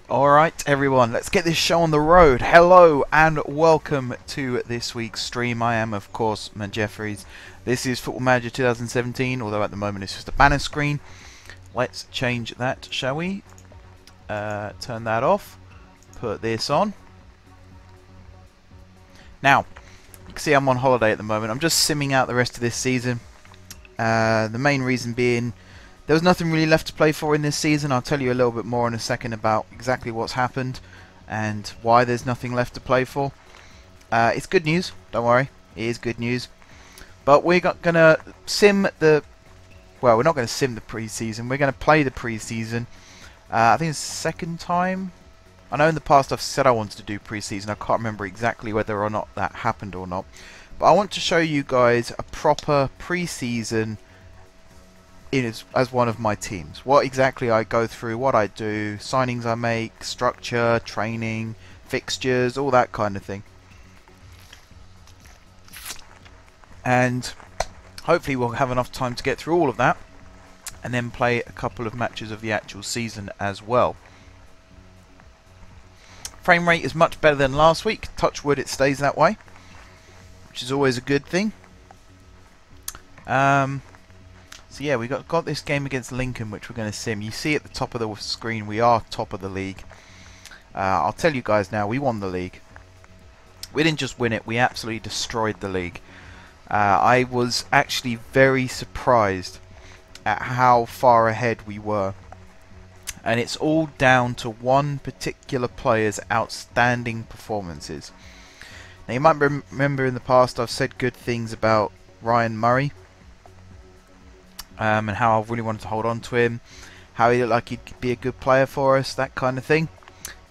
Alright everyone, let's get this show on the road. Hello and welcome to this week's stream. I am of course Matt Jeffries. This is Football Manager 2017, although at the moment it's just a banner screen. Let's change that, shall we? Turn that off. Put this on. Now, you can see I'm on holiday at the moment. I'm just simming out the rest of this season. The main reason being there was nothing really left to play for in this season. I'll tell you a little bit more in a second about exactly what's happened and why there's nothing left to play for. It's good news, don't worry, it is good news. But we're going to sim the... Well, we're not going to sim the pre-season, we're going to play the pre-season. I think it's the second time. I know in the past I've said I wanted to do pre-season, I can't remember exactly whether or not that happened or not. But I want to show you guys a proper pre-season as one of my teams. What exactly I go through, what I do, signings I make, structure, training, fixtures, all that kind of thing. And hopefully we'll have enough time to get through all of that and then play a couple of matches of the actual season as well. Frame rate is much better than last week. Touch wood, it stays that way, which is always a good thing. So yeah, we got this game against Lincoln, which we're going to sim. You see at the top of the screen, we are top of the league. I'll tell you guys now, we won the league. We didn't just win it, we absolutely destroyed the league. I was actually very surprised at how far ahead we were. And it's all down to one particular player's outstanding performances. Now you might remember in the past I've said good things about Ryan Murray. And how I really wanted to hold on to him, how he looked like he'd be a good player for us, that kind of thing.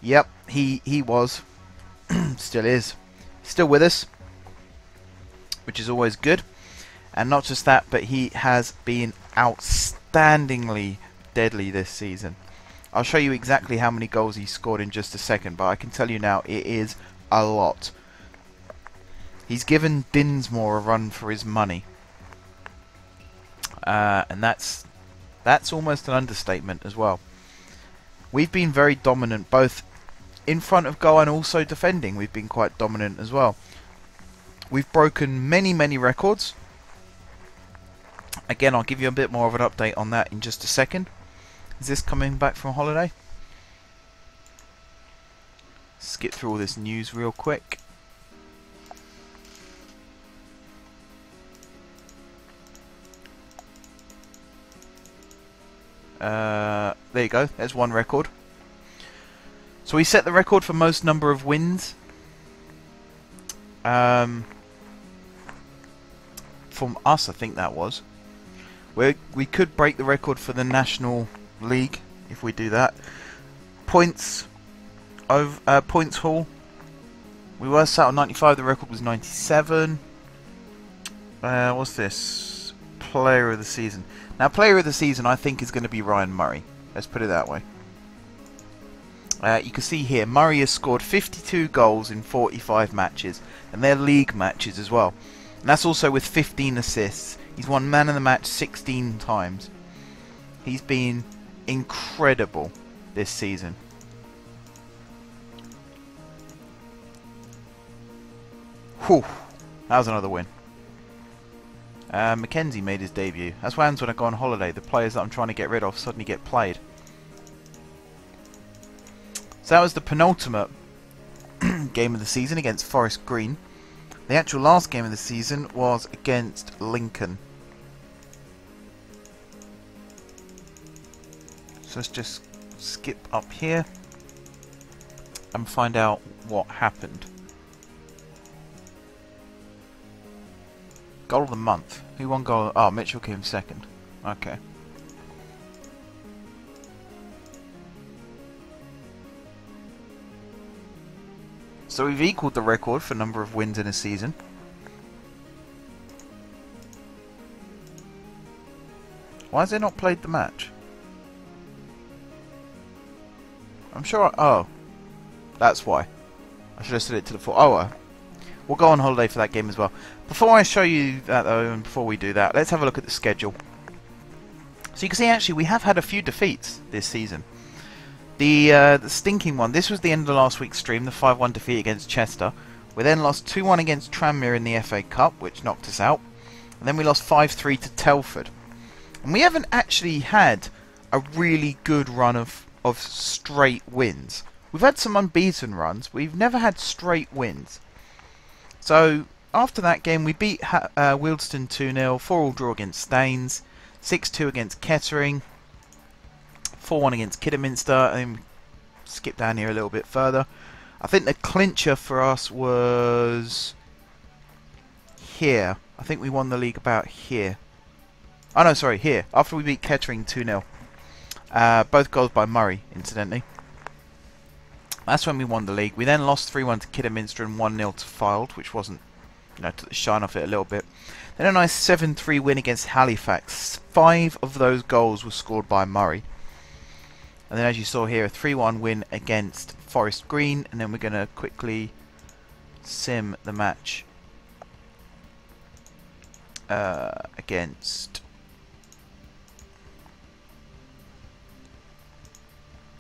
Yep, he was, still is, still with us, which is always good. And not just that, but he has been outstandingly deadly this season. I'll show you exactly how many goals he scored in just a second, but I can tell you now it is a lot. He's given Dinsmore a run for his money. And that's almost an understatement as well. We've been very dominant both in front of goal and also defending. We've been quite dominant as well. We've broken many records. Again, I'll give you a bit more of an update on that in just a second. Is this coming back from holiday? Skip through all this news real quick. There you go, there's one record. So we set the record for most number of wins from us, I think that was. We could break the record for the National League if we do that. Points haul, we were sat on 95, the record was 97. What's this? Player of the season. Now, player of the season, I think, is going to be Ryan Murray. Let's put it that way. You can see here, Murray has scored 52 goals in 45 matches, and they're league matches as well. And that's also with 15 assists. He's won man of the match 16 times. He's been incredible this season. Whew, that was another win. Mackenzie made his debut. That's what happens when I go on holiday. The players that I'm trying to get rid of suddenly get played. So that was the penultimate game of the season against Forest Green. The actual last game of the season was against Lincoln. So let's just skip up here and find out what happened. Goal of the month. Who won goal? Oh, Mitchell came second. Okay. So we've equalled the record for number of wins in a season. Why has it not played the match? I'm sure oh. That's why. I should have set it to the full. Oh, we'll go on holiday for that game as well. Before I show you that though, and before we do that, let's have a look at the schedule. So you can see actually we have had a few defeats this season. The stinking one, this was the end of the last week's stream, the 5-1 defeat against Chester. We then lost 2-1 against Tranmere in the FA Cup, which knocked us out. And then we lost 5-3 to Telford. And we haven't actually had a really good run of straight wins. We've had some unbeaten runs, we've never had straight wins. So after that game we beat Wealdstone 2-0, 4-4 draw against Staines, 6-2 against Kettering, 4-1 against Kidderminster, and then skip down here a little bit further. I think the clincher for us was here. I think we won the league about here. Oh no, sorry, here. After we beat Kettering 2-0. Both goals by Murray, incidentally. That's when we won the league. We then lost 3-1 to Kidderminster and 1-0 to Fylde, which wasn't, you know, took the shine off it a little bit. Then a nice 7-3 win against Halifax. 5 of those goals were scored by Murray. And then as you saw here, a 3-1 win against Forest Green. And then we're going to quickly sim the match against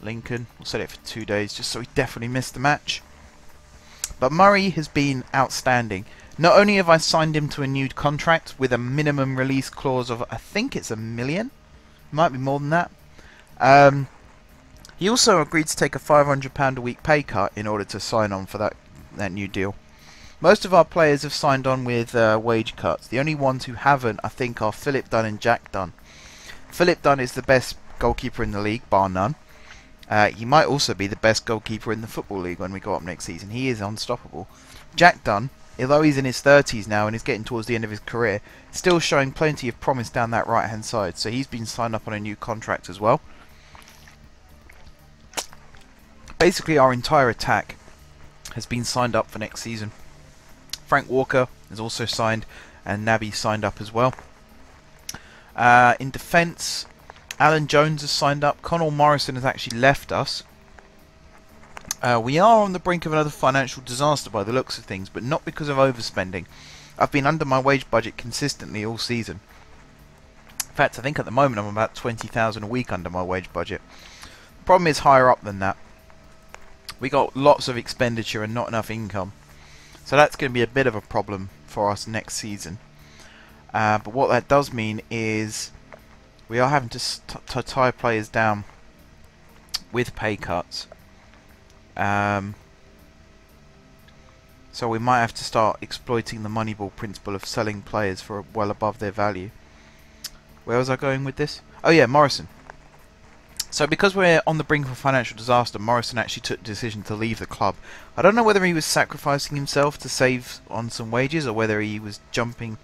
Lincoln. We'll set it for 2 days just so we definitely missed the match. But Murray has been outstanding. Not only have I signed him to a new contract with a minimum release clause of, I think it's $1 million. Might be more than that. He also agreed to take a £500 a week pay cut in order to sign on for that new deal. Most of our players have signed on with wage cuts. The only ones who haven't, I think, are Philip Dunn and Jack Dunn. Philip Dunn is the best goalkeeper in the league, bar none. He might also be the best goalkeeper in the Football League when we go up next season. He is unstoppable. Jack Dunn, although he's in his 30s now and is getting towards the end of his career, still showing plenty of promise down that right hand side. So he's been signed up on a new contract as well. Basically our entire attack has been signed up for next season. Frank Walker is also signed and Naby signed up as well. In defence, Alan Jones has signed up. Connell Morrison has actually left us. We are on the brink of another financial disaster by the looks of things, but not because of overspending. I've been under my wage budget consistently all season. In fact, I think at the moment I'm about 20,000 a week under my wage budget. The problem is higher up than that. We got lots of expenditure and not enough income. So that's going to be a bit of a problem for us next season. But what that does mean is we are having to tie players down with pay cuts. So we might have to start exploiting the Moneyball principle of selling players for well above their value. Where was I going with this? Oh yeah, Morrison. So because we're on the brink of a financial disaster, Morrison actually took the decision to leave the club. I don't know whether he was sacrificing himself to save on some wages or whether he was jumping,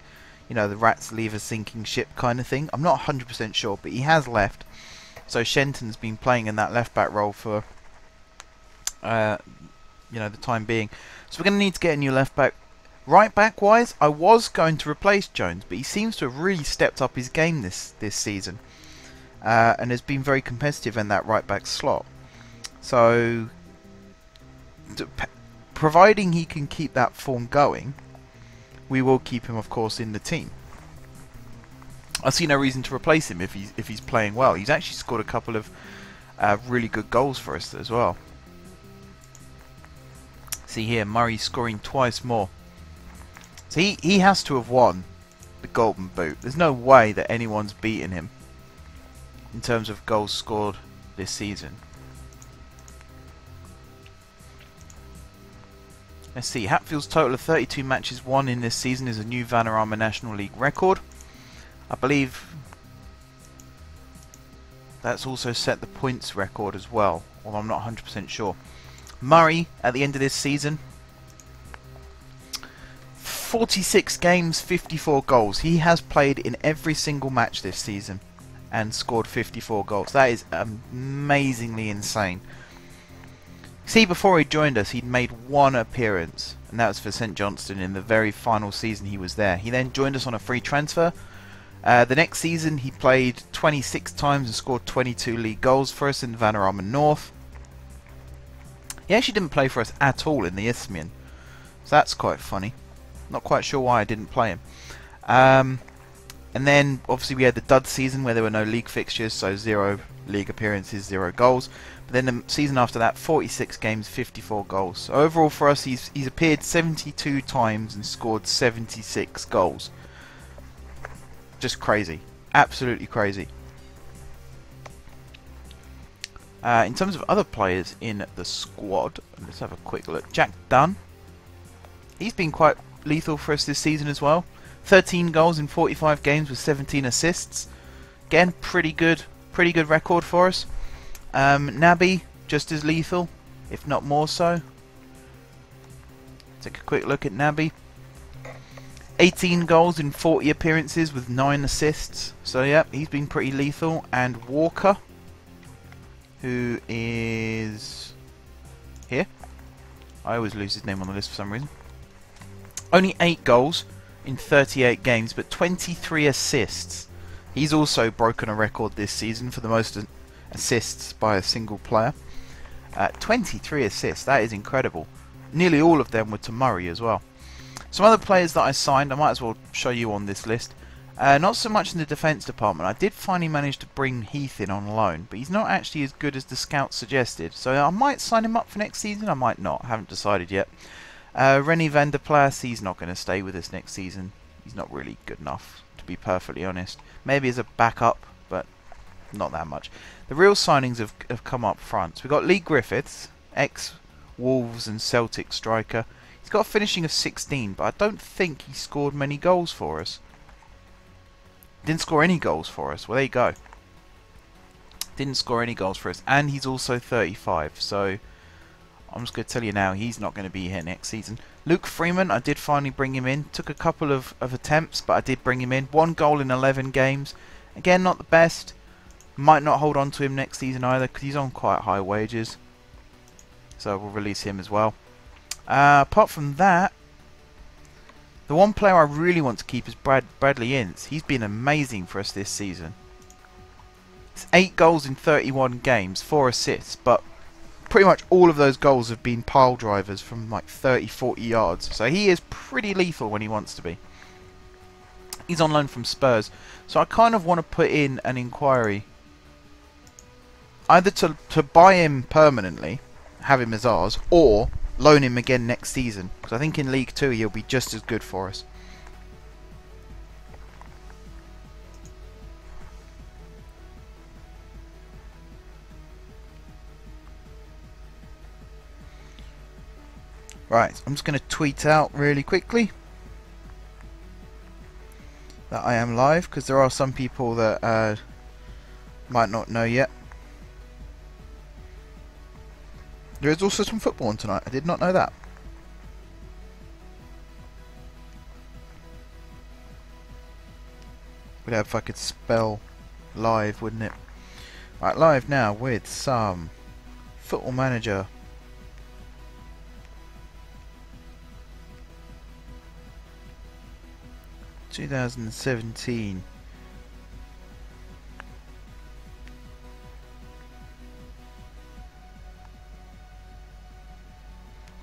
you know, the rats leave a sinking ship kind of thing. I'm not 100% sure, but he has left. So Shenton's been playing in that left back role for, you know, the time being. So we're going to need to get a new left back. Right back wise, I was going to replace Jones, but he seems to have really stepped up his game this season. And has been very competitive in that right back slot. So, providing he can keep that form going, we will keep him, of course, in the team. I see no reason to replace him if he's playing well. He's actually scored a couple of really good goals for us as well. See here, Murray scoring twice more. So he has to have won the Golden Boot. There's no way that anyone's beaten him in terms of goals scored this season. Let's see, Hatfield's total of 32 matches won in this season is a new Vanarama National League record. I believe that's also set the points record as well, although I'm not 100% sure. Murray, at the end of this season, 46 games, 54 goals. He has played in every single match this season and scored 54 goals. That is amazingly insane. See, before he joined us, he'd made one appearance, and that was for St Johnstone in the very final season he was there. He then joined us on a free transfer. The next season, he played 26 times and scored 22 league goals for us in Vanarama North. He actually didn't play for us at all in the Isthmian, so that's quite funny. Not quite sure why I didn't play him. And then, obviously, we had the dud season where there were no league fixtures, so 0 league appearances, 0 goals. But then the season after that, 46 games, 54 goals. So overall for us, he's appeared 72 times and scored 76 goals. Just crazy. Absolutely crazy. In terms of other players in the squad, let's have a quick look. Jack Dunn. He's been quite lethal for us this season as well. 13 goals in 45 games with 17 assists. Again, pretty good record for us. Naby, just as lethal, if not more so. Take a quick look at Naby. 18 goals in 40 appearances with 9 assists. So yeah, he's been pretty lethal. And Walker, who is here. I always lose his name on the list for some reason. Only 8 goals in 38 games, but 23 assists. He's also broken a record this season for the most assists by a single player. 23 assists, that is incredible. Nearly all of them were to Murray as well. Some other players that I signed, I might as well show you on this list. Not so much in the defence department. I did finally manage to bring Heath in on loan, but he's not actually as good as the scouts suggested. So I might sign him up for next season, I might not. I haven't decided yet. Rennie van der Plas, he's not going to stay with us next season. He's not really good enough, to be perfectly honest. Maybe as a backup, but not that much. The real signings have come up front. So we've got Lee Griffiths, ex-Wolves and Celtic striker. He's got a finishing of 16, but I don't think he scored many goals for us. Didn't score any goals for us. Well, there you go. Didn't score any goals for us. And he's also 35, so I'm just going to tell you now, he's not going to be here next season. Luke Freeman, I did finally bring him in. Took a couple of attempts, but I did bring him in. 1 goal in 11 games. Again, not the best. Might not hold on to him next season either, because he's on quite high wages. So we'll release him as well. Apart from that, the one player I really want to keep is Bradley Ince. He's been amazing for us this season. It's 8 goals in 31 games, 4 assists, but pretty much all of those goals have been pile drivers from like 30-40 yards. So he is pretty lethal when he wants to be. He's on loan from Spurs. So I kind of want to put in an inquiry. Either to buy him permanently, have him as ours, or loan him again next season. Because I think in League 2 he'll be just as good for us. Right, I'm just going to tweet out really quickly that I am live, because there are some people that might not know yet. There is also some football on tonight. I did not know that. Would have if I could spell live, wouldn't it? Right, live now with some Football Manager. (2017).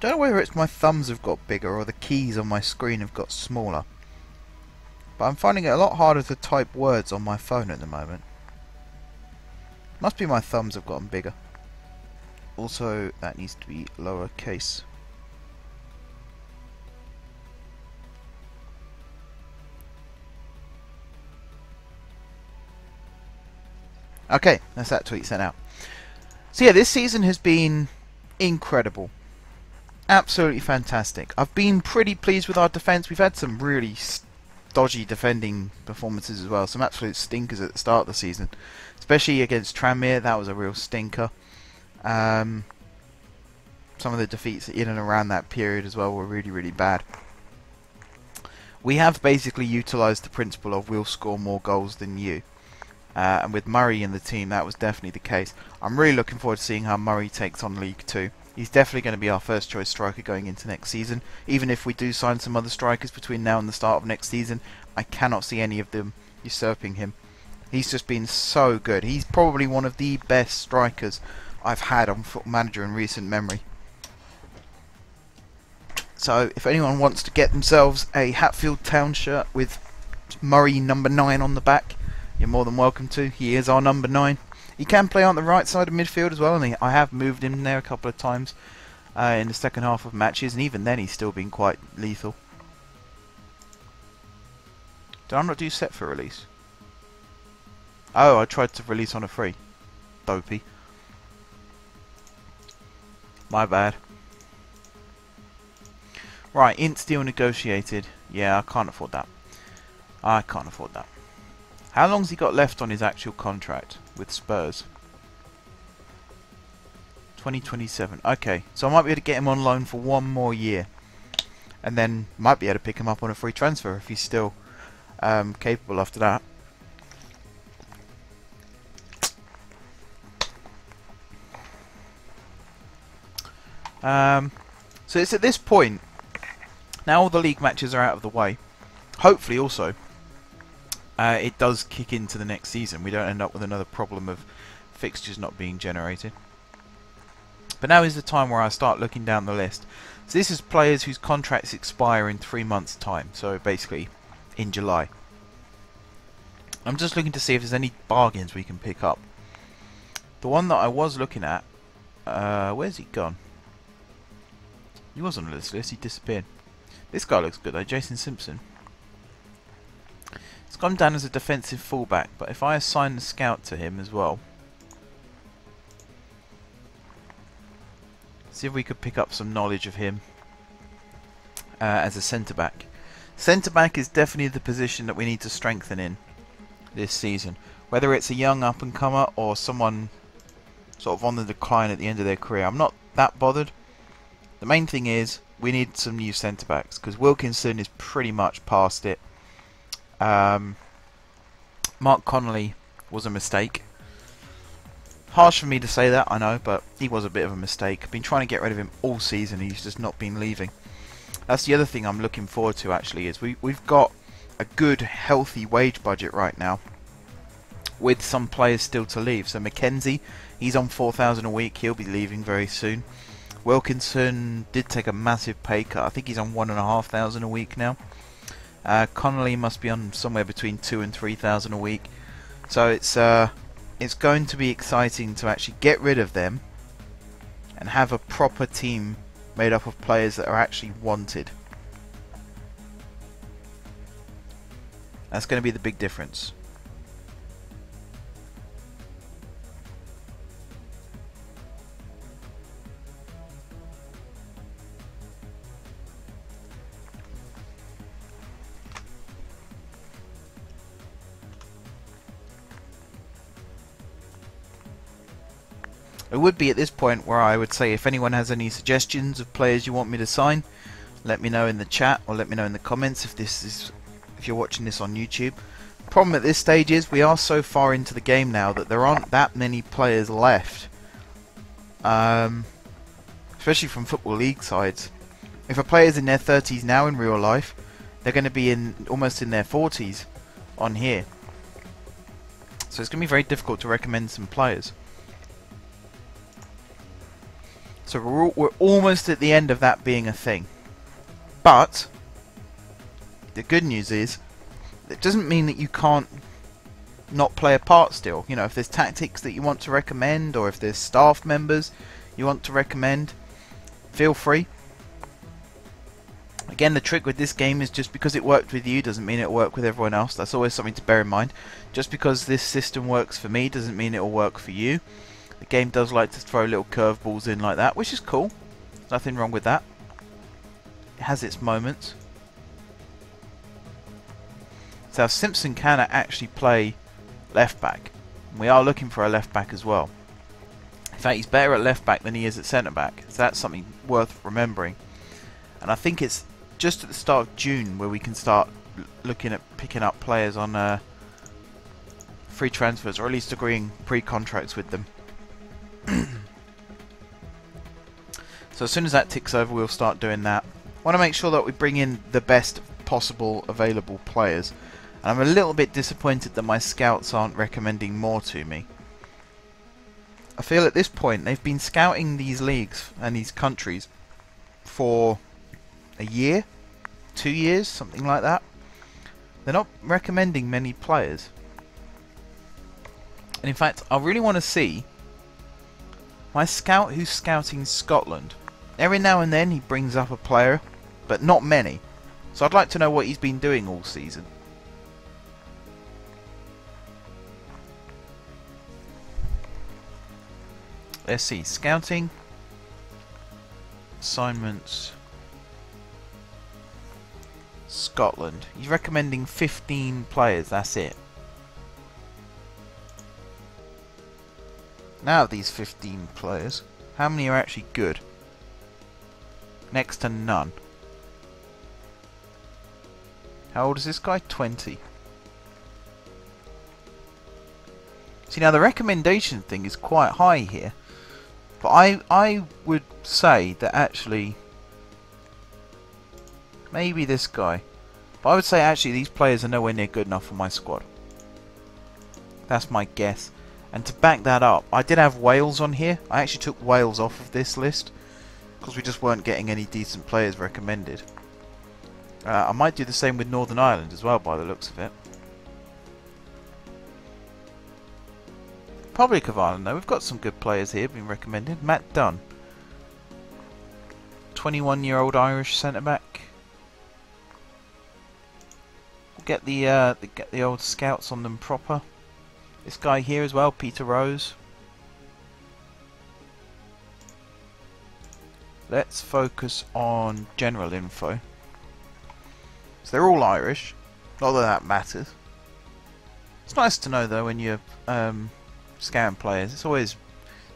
Don't know whether it's my thumbs have got bigger or the keys on my screen have got smaller. But I'm finding it a lot harder to type words on my phone at the moment. Must be my thumbs have gotten bigger. Also, that needs to be lowercase. Okay, that's that tweet sent out. So yeah, this season has been incredible. Absolutely fantastic. I've been pretty pleased with our defence. We've had some really dodgy defending performances as well. Some absolute stinkers at the start of the season. Especially against Tranmere, that was a real stinker. Some of the defeats in and around that period as well were really, really bad. We have basically utilised the principle of we'll score more goals than you. And with Murray in the team, that was definitely the case. I'm really looking forward to seeing how Murray takes on League 2. He's definitely going to be our first choice striker going into next season. Even if we do sign some other strikers between now and the start of next season, I cannot see any of them usurping him. He's just been so good. He's probably one of the best strikers I've had on Football Manager in recent memory. So if anyone wants to get themselves a Hatfield Town shirt with Murray number 9 on the back, you're more than welcome to. He is our number 9. He can play on the right side of midfield as well, and I have moved him there a couple of times in the second half of matches, and even then he's still been quite lethal. Did I not do set for release? Oh, I tried to release on a free. Dopey. My bad. Right, int deal negotiated. Yeah, I can't afford that. I can't afford that. How long's he got left on his actual contract with Spurs? 2027. Okay, so I might be able to get him on loan for 1 more year. And then might be able to pick him up on a free transfer if he's still capable after that. So it's at this point, now all the league matches are out of the way, hopefully also it does kick into the next season. We don't end up with another problem of fixtures not being generated. But now is the time where I start looking down the list. So this is players whose contracts expire in 3 months' time, so basically in July. I'm just looking to see if there's any bargains we can pick up. The one that I was looking at, where's he gone? He was on this list, he disappeared. This guy looks good though, Jason Simpson. It's gone down as a defensive fullback, but if I assign the scout to him as well, see if we could pick up some knowledge of him as a centre-back. Centre-back is definitely the position that we need to strengthen in this season. Whether it's a young up-and-comer or someone sort of on the decline at the end of their career, I'm not that bothered. The main thing is we need some new centre-backs because Wilkinson is pretty much past it. Mark Connolly was a mistake. Harsh for me to say that, I know, but he was a bit of a mistake. Been trying to get rid of him all season, he's just not been leaving. That's the other thing I'm looking forward to actually, is we've got a good, healthy wage budget right now, with some players still to leave. So Mackenzie, he's on 4,000 a week, he'll be leaving very soon. Wilkinson did take a massive pay cut, I think he's on 1,500 a week now. Connolly must be on somewhere between 2,000 and 3,000 a week. So it's going to be exciting to actually get rid of them and have a proper team made up of players that are actually wanted. That's going to be the big difference. It would be at this point where I would say if anyone has any suggestions of players you want me to sign, let me know in the chat or let me know in the comments if you're watching this on YouTube. Problem at this stage is we are so far into the game now that there aren't that many players left, especially from Football League sides. If a player's in their 30s now in real life, they're going to be almost in their 40s on here. So it's going to be very difficult to recommend some players. So we're almost at the end of that being a thing. But the good news is it doesn't mean that you can't not play a part still. You know, if there's tactics that you want to recommend, or if there's staff members you want to recommend, feel free. Again, the trick with this game is just because it worked with you doesn't mean it'll work with everyone else. That's always something to bear in mind. Just because this system works for me doesn't mean it'll work for you. The game does like to throw little curveballs in like that, which is cool. Nothing wrong with that. It has its moments. So Simpson can actually play left back. We are looking for a left back as well. In fact, he's better at left back than he is at centre back. So that's something worth remembering. And I think it's just at the start of June where we can start looking at picking up players on free transfers, or at least agreeing pre-contracts with them. So as soon as that ticks over, we'll start doing that. I want to make sure that we bring in the best possible available players. And I'm a little bit disappointed that my scouts aren't recommending more to me. I feel at this point they've been scouting these leagues and these countries for a year, 2 years, something like that. They're not recommending many players. And in fact, I really want to see my scout who's scouting Scotland. Every now and then he brings up a player, but not many. So I'd like to know what he's been doing all season. Let's see, scouting, assignments, Scotland. He's recommending 15 players, that's it. Now of these 15 players, how many are actually good? Next to none. How old is this guy? 20. See, now the recommendation thing is quite high here. But I would say that actually maybe this guy. But I would say actually these players are nowhere near good enough for my squad. That's my guess. And to back that up, I did have Wales on here. I actually took Wales off of this list because we just weren't getting any decent players recommended. I might do the same with Northern Ireland as well by the looks of it. Republic of Ireland though, we've got some good players here being recommended. Matt Dunn, 21-year-old Irish centre-back. We'll get the old scouts on them proper. This guy here as well, Peter Rose. Let's focus on general info. So they're all Irish, not that that matters. It's nice to know though when you're scouting players. It's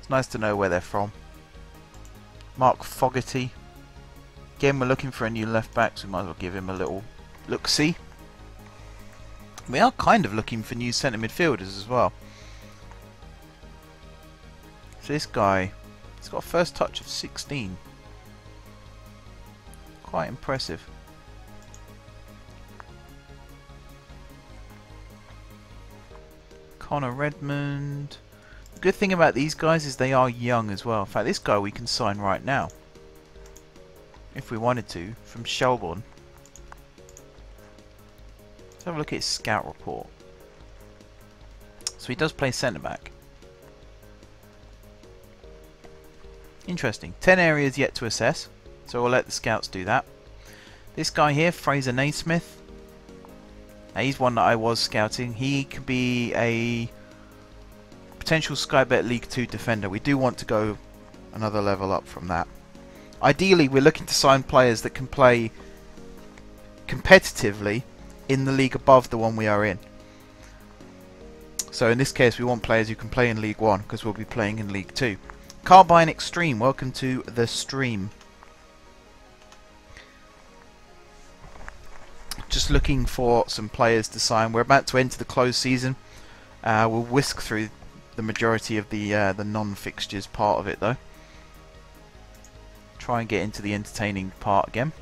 nice to know where they're from. Mark Fogarty. Again, we're looking for a new left back, so we might as well give him a little look-see. We are kind of looking for new centre midfielders as well. So this guy, he's got a first touch of 16. Quite impressive. Connor Redmond. The good thing about these guys is they are young as well. In fact, this guy we can sign right now, if we wanted to, from Shelbourne. Let's have a look at his scout report. So he does play centre back. Interesting. 10 areas yet to assess, so we'll let the scouts do that. This guy here, Fraser Naismith. Now he's one that I was scouting. He could be a potential Sky Bet League 2 defender. We do want to go another level up from that. Ideally, we're looking to sign players that can play competitively in the league above the one we are in. So in this case, we want players who can play in League 1 because we'll be playing in League 2. Carbine Extreme, welcome to the stream. Just looking for some players to sign. We're about to enter the close season. We'll whisk through the majority of the non-fixtures part of it though. Try and get into the entertaining part again.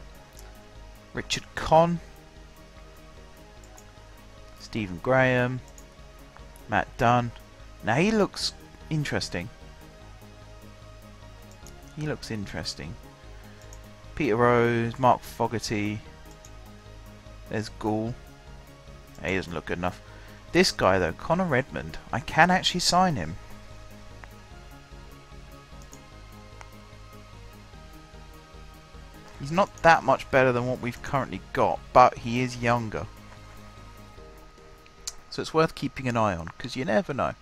Richard Conn, Stephen Graham, Matt Dunn. Now he looks interesting. He looks interesting. Peter Rose, Mark Fogarty. There's Gould. He doesn't look good enough. This guy though, Connor Redmond, I can actually sign him. He's not that much better than what we've currently got, but he is younger. So it's worth keeping an eye on, because you never know.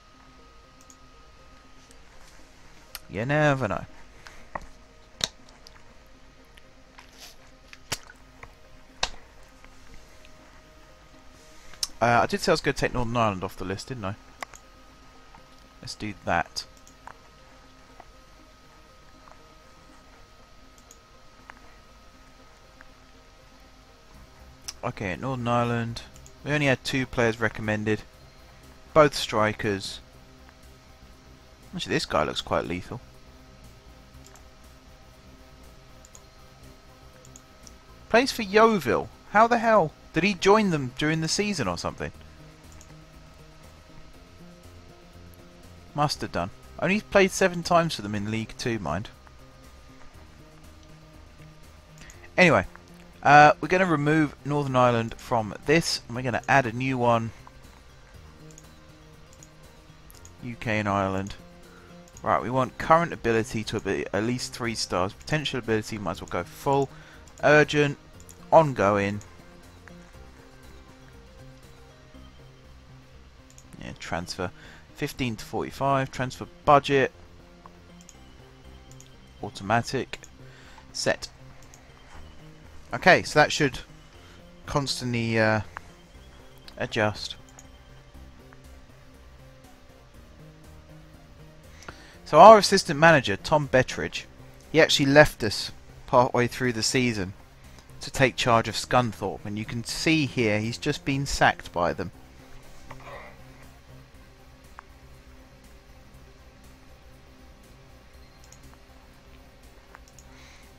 You never know. I did say I was going to take Northern Ireland off the list, didn't I? Let's do that. Okay, at Northern Ireland, we only had 2 players recommended. Both strikers. Actually, this guy looks quite lethal. Plays for Yeovil. How the hell? Did he join them during the season or something? Must have done. Only played 7 times for them in League 2, mind. Anyway, we're going to remove Northern Ireland from this, and we're going to add a new one. UK and Ireland. Right, we want current ability to be at least 3 stars. Potential ability, might as well go full. Urgent, ongoing. Yeah, transfer 15 to 45. Transfer budget. Automatic. Set. Okay, so that should constantly adjust. So our assistant manager, Tom Bettridge, he actually left us partway through the season to take charge of Scunthorpe, and you can see here he's just been sacked by them.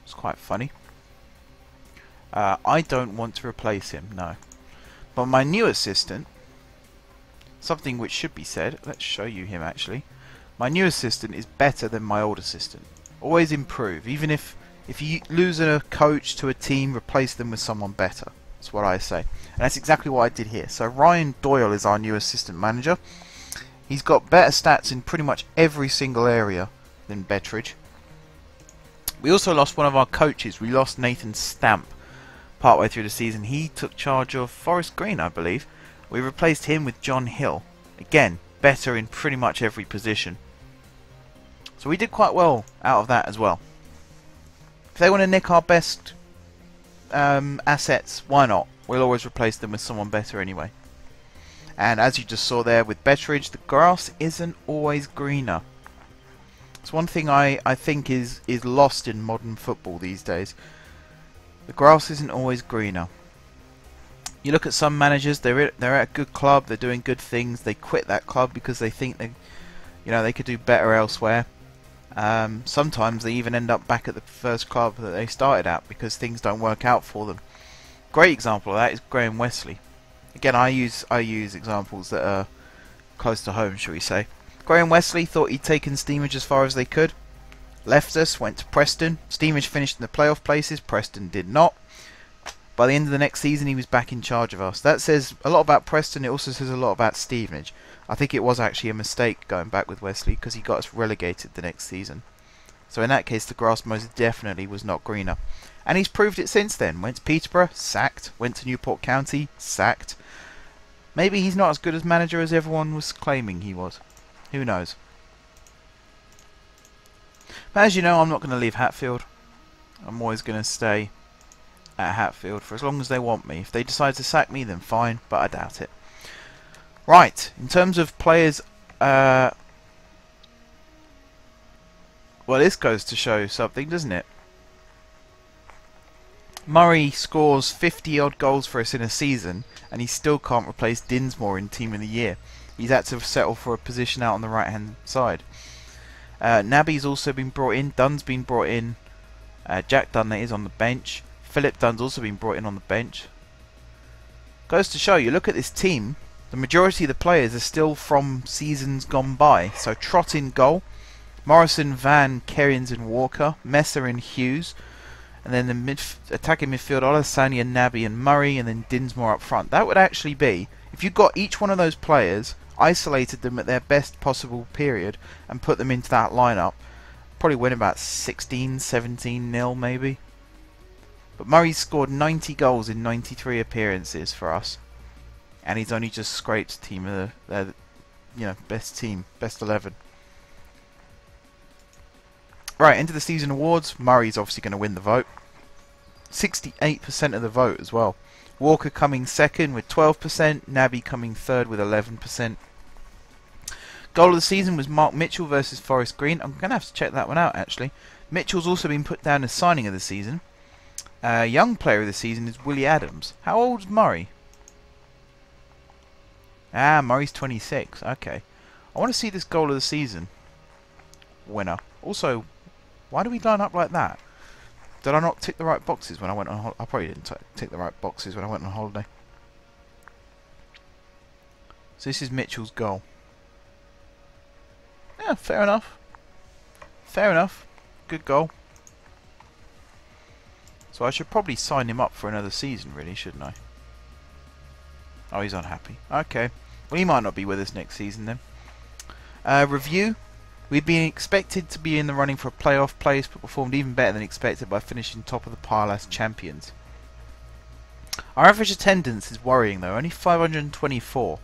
It's quite funny. I don't want to replace him, no. But my new assistant, something which should be said, let's show you him actually. My new assistant is better than my old assistant. Always improve. Even if you lose a coach to a team, replace them with someone better. That's what I say. And that's exactly what I did here. So Ryan Doyle is our new assistant manager. He's got better stats in pretty much every single area than Bettridge. We also lost one of our coaches. We lost Nathan Stamp partway through the season. He took charge of Forest Green, I believe. We replaced him with John Hill. Again, better in pretty much every position. So we did quite well out of that as well. If they want to nick our best assets, why not? We'll always replace them with someone better anyway. And as you just saw there with Bettridge, the grass isn't always greener. It's one thing I think is lost in modern football these days. The grass isn't always greener. You look at some managers, they're at a good club, they're doing good things, they quit that club because they think they could do better elsewhere. Sometimes they even end up back at the first club that they started at because things don't work out for them. Great example of that is Graham Wesley. Again, I use examples that are close to home, shall we say. Graham Wesley thought he'd taken Steamage as far as they could. Left us, went to Preston. Steamage finished in the playoff places, Preston did not. By the end of the next season he was back in charge of us. That says a lot about Preston, it also says a lot about Stevenage. I think it was actually a mistake going back with Wesley because he got us relegated the next season. So in that case the grass most definitely was not greener. And he's proved it since then. Went to Peterborough, sacked. Went to Newport County, sacked. Maybe he's not as good as manager as everyone was claiming he was. Who knows? But as you know, I'm not going to leave Hatfield. I'm always going to stay at Hatfield for as long as they want me. If they decide to sack me, then fine, but I doubt it. Right, in terms of players, well, this goes to show something, doesn't it? Murray scores 50-odd goals for us in a season, and he still can't replace Dinsmore in Team of the Year. He's had to settle for a position out on the right-hand side. Nabby's also been brought in. Dunn's been brought in. Jack Dunn, that is, on the bench. Philip Dunn's also been brought in on the bench. Goes to show you, look at this team. The majority of the players are still from seasons gone by. So Trott in goal. Morrison, Van, Kerrins and Walker. Messer and Hughes. And then the attacking midfield, Olasanya, Nabby and Murray. And then Dinsmore up front. That would actually be, if you got each one of those players, isolated them at their best possible period and put them into that lineup, probably win about 16-17-0 maybe. But Murray's scored 90 goals in 93 appearances for us, and he's only just scraped team of the best team, best 11. Right, into the season awards. Murray's obviously going to win the vote. 68% of the vote as well. Walker coming second with 12%, Nabby coming third with 11%. Goal of the season was Mark Mitchell versus Forest Green. I'm going to have to check that one out actually. Mitchell's also been put down as signing of the season. Young player of the season is Willie Adams. How old is Murray? Ah, Murray's 26. Okay. I want to see this goal of the season winner. Also, why do we line up like that? Did I not tick the right boxes when I went on holiday? I probably didn't tick the right boxes when I went on holiday. So this is Mitchell's goal. Yeah, fair enough. Fair enough. Good goal. So I should probably sign him up for another season, really, shouldn't I? Oh, he's unhappy. Okay. Well, he might not be with us next season then. Review. We'd been expected to be in the running for a playoff place, but performed even better than expected by finishing top of the pile as champions. Our average attendance is worrying though, only 524.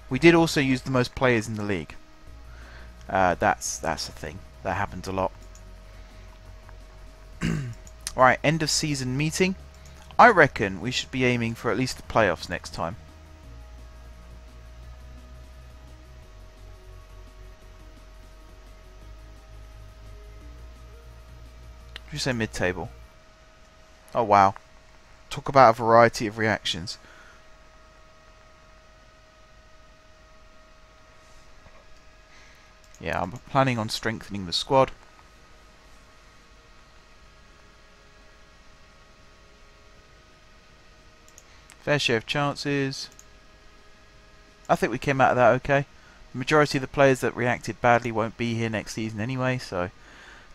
We did also use the most players in the league. That's a thing. That happens a lot. Alright, end of season meeting. I reckon we should be aiming for at least the playoffs next time. Did you say mid-table? Oh wow. Talk about a variety of reactions. Yeah, I'm planning on strengthening the squad. Fair share of chances. I think we came out of that okay. The majority of the players that reacted badly won't be here next season anyway, so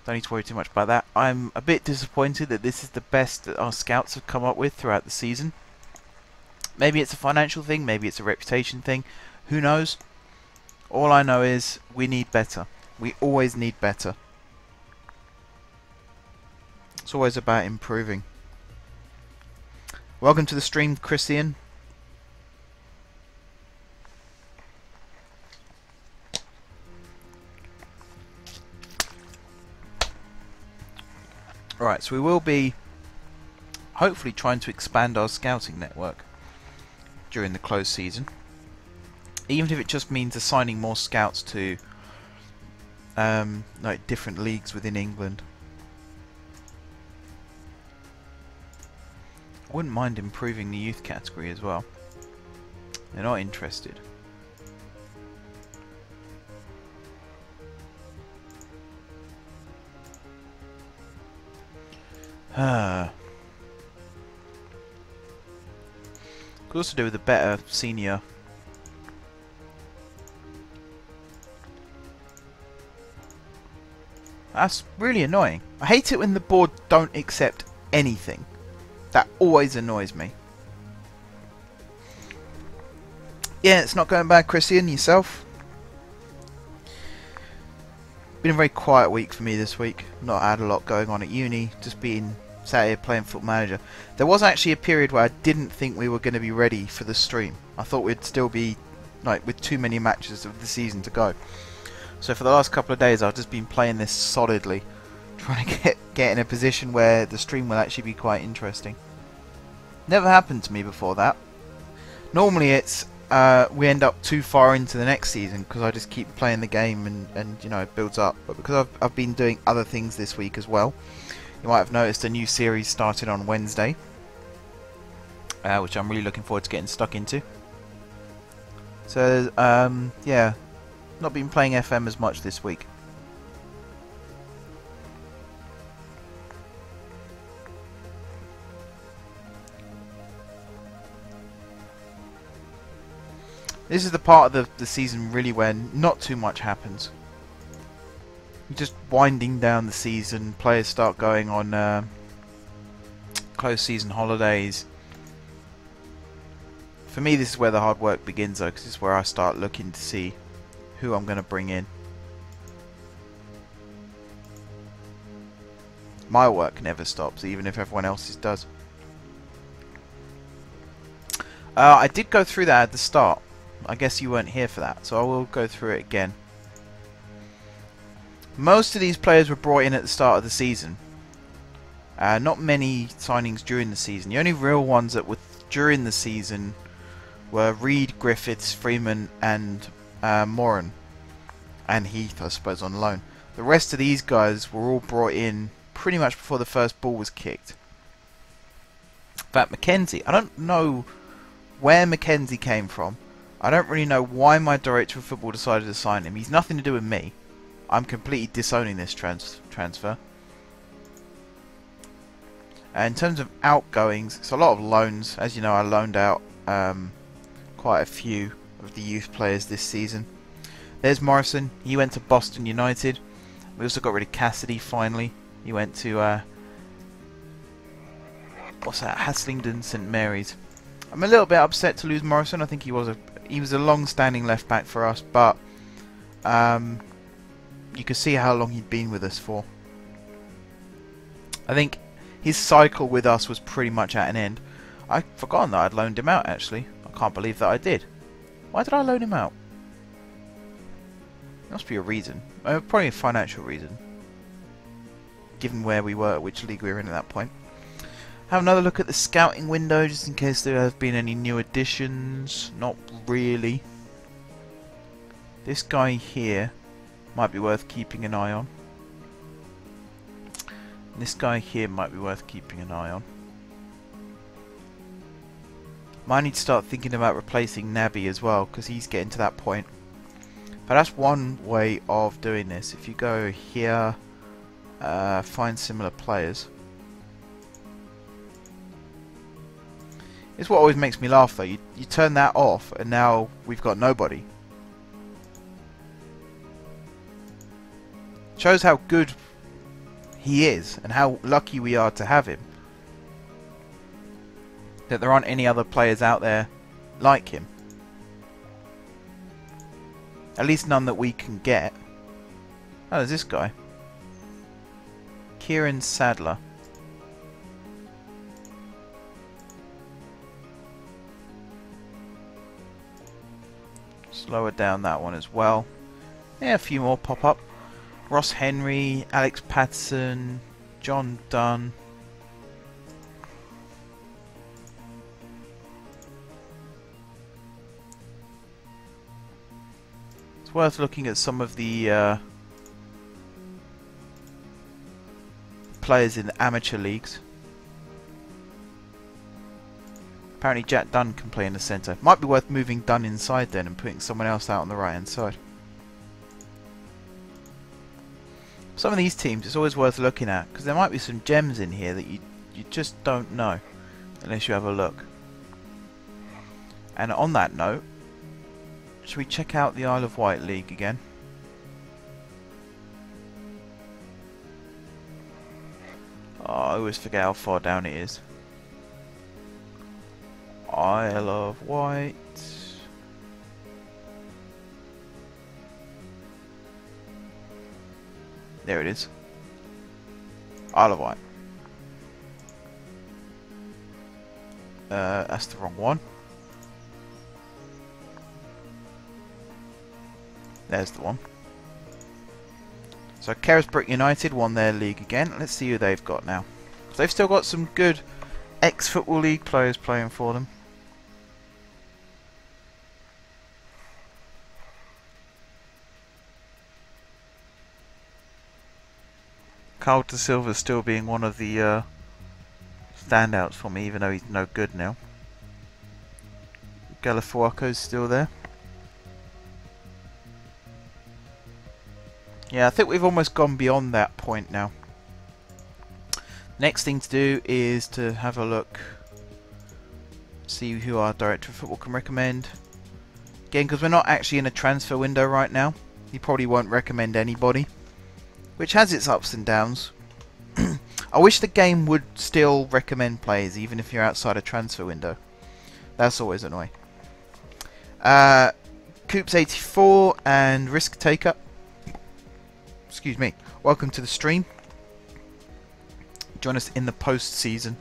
don't need to worry too much about that. I'm a bit disappointed that this is the best that our scouts have come up with throughout the season. Maybe it's a financial thing, maybe it's a reputation thing. Who knows? All I know is we need better. We always need better. It's always about improving. Welcome to the stream, Christian. Alright, so we will be hopefully trying to expand our scouting network during the closed season. Even if it just means assigning more scouts to like different leagues within England. I wouldn't mind improving the youth category as well. They're not interested. Could also do with a better senior. That's really annoying. I hate it when the board don't accept anything. That always annoys me. Yeah, it's not going bad, Christian. Yourself? Been a very quiet week for me this week. Not had a lot going on at uni. Just been sat here playing Football Manager. There was actually a period where I didn't think we were going to be ready for the stream. I thought we'd still be like with too many matches of the season to go. So for the last couple of days I've just been playing this solidly, trying to get in a position where the stream will actually be quite interesting. Never happened to me before that. Normally it's we end up too far into the next season because I just keep playing the game and you know it builds up. But because I've been doing other things this week as well, you might have noticed a new series started on Wednesday, which I'm really looking forward to getting stuck into. So yeah, not been playing FM as much this week. This is the part of the season really where not too much happens. You're just winding down the season, players start going on closed season holidays. For me this is where the hard work begins though, because this is where I start looking to see who I'm going to bring in. My work never stops, even if everyone else's does. I did go through that at the start. I guess you weren't here for that, so I will go through it again. Most of these players were brought in at the start of the season. Not many signings during the season. The only real ones that were during the season were Reed, Griffiths, Freeman and Moran. And Heath, I suppose, on loan. The rest of these guys were all brought in pretty much before the first ball was kicked. In fact, Mackenzie, I don't know where Mackenzie came from. I don't really know why my director of football decided to sign him. He's nothing to do with me. I'm completely disowning this transfer. In terms of outgoings, it's a lot of loans. As you know, I loaned out quite a few of the youth players this season. There's Morrison. He went to Boston United. We also got rid of Cassidy finally. He went to what's that? Haslingden St Mary's. I'm a little bit upset to lose Morrison. I think he was a long-standing left back for us, but you could see how long he'd been with us for. I think his cycle with us was pretty much at an end. I'd forgotten that I'd loaned him out, actually. I can't believe that I did. Why did I loan him out? There must be a reason. Probably a financial reason. Given where we were, which league we were in at that point. Have another look at the scouting window, just in case there have been any new additions. Not really. This guy here might be worth keeping an eye on. This guy here might be worth keeping an eye on. Might need to start thinking about replacing Naby as well, because he's getting to that point. But that's one way of doing this. If you go here, find similar players. It's what always makes me laugh though. You turn that off and now we've got nobody. Shows how good he is and how lucky we are to have him. That there aren't any other players out there like him. At least none that we can get. Oh, there's this guy. Kieran Sadler. Slower down that one as well. Yeah, a few more pop up. Ross Henry, Alex Patterson, John Dunn. It's worth looking at some of the players in the amateur leagues. Apparently Jack Dunn can play in the centre. Might be worth moving Dunn inside then and putting someone else out on the right hand side. Some of these teams it's always worth looking at, because there might be some gems in here that you just don't know unless you have a look. And on that note, should we check out the Isle of Wight League again? Oh, I always forget how far down it is. Isle of Wight. There it is. Isle of Wight. That's the wrong one. There's the one. So Carisbrooke United won their league again. Let's see who they've got now. They've still got some good ex-Football League players playing for them. Carl De Silva still being one of the standouts for me, even though he's no good now. Galifuaco's still there. Yeah, I think we've almost gone beyond that point now. Next thing to do is to have a look, see who our director of football can recommend. Again, because we're not actually in a transfer window right now, he probably won't recommend anybody, which has its ups and downs. I wish the game would still recommend players even if you're outside a transfer window. That's always annoying. Coops84 and Risk Taker, excuse me, welcome to the stream. Join us in the post-season.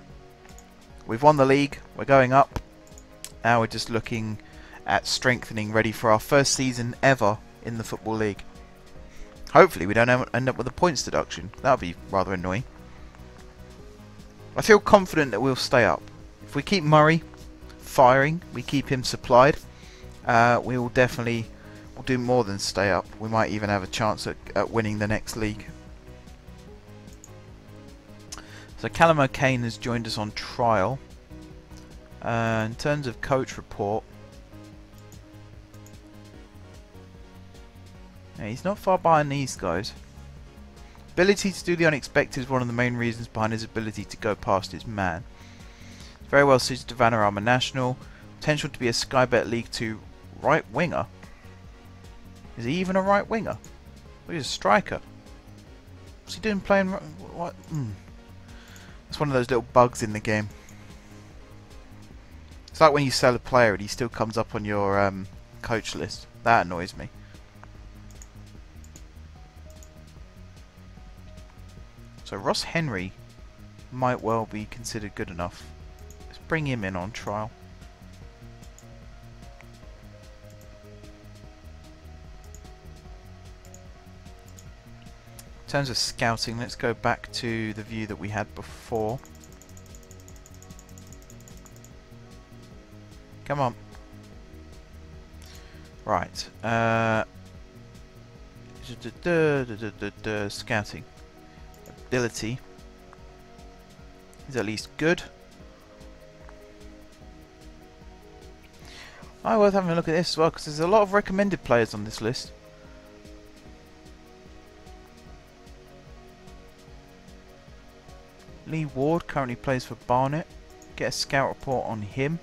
We've won the league, we're going up. Now we're just looking at strengthening, ready for our first season ever in the Football League. Hopefully we don't end up with a points deduction. That would be rather annoying. I feel confident that we'll stay up. If we keep Murray firing, we keep him supplied, we will definitely do more than stay up. We might even have a chance at winning the next league. So Callum O'Kane has joined us on trial. In terms of coach report, yeah, he's not far behind these guys. Ability to do the unexpected is one of the main reasons behind his ability to go past his man. Very well suited to Vanarama National. Potential to be a Sky Bet League 2 right winger. Is he even a right winger? Or he's a striker? What's he doing playing? What? It's one of those little bugs in the game. It's like when you sell a player and he still comes up on your coach list. That annoys me. So Ross Henry might well be considered good enough. Let's bring him in on trial. In terms of scouting, let's go back to the view that we had before. Come on. Right. Scouting. Ability is at least good. Oh, worth having a look at this as well, because there's a lot of recommended players on this list. Lee Ward currently plays for Barnet. Get a scout report on him.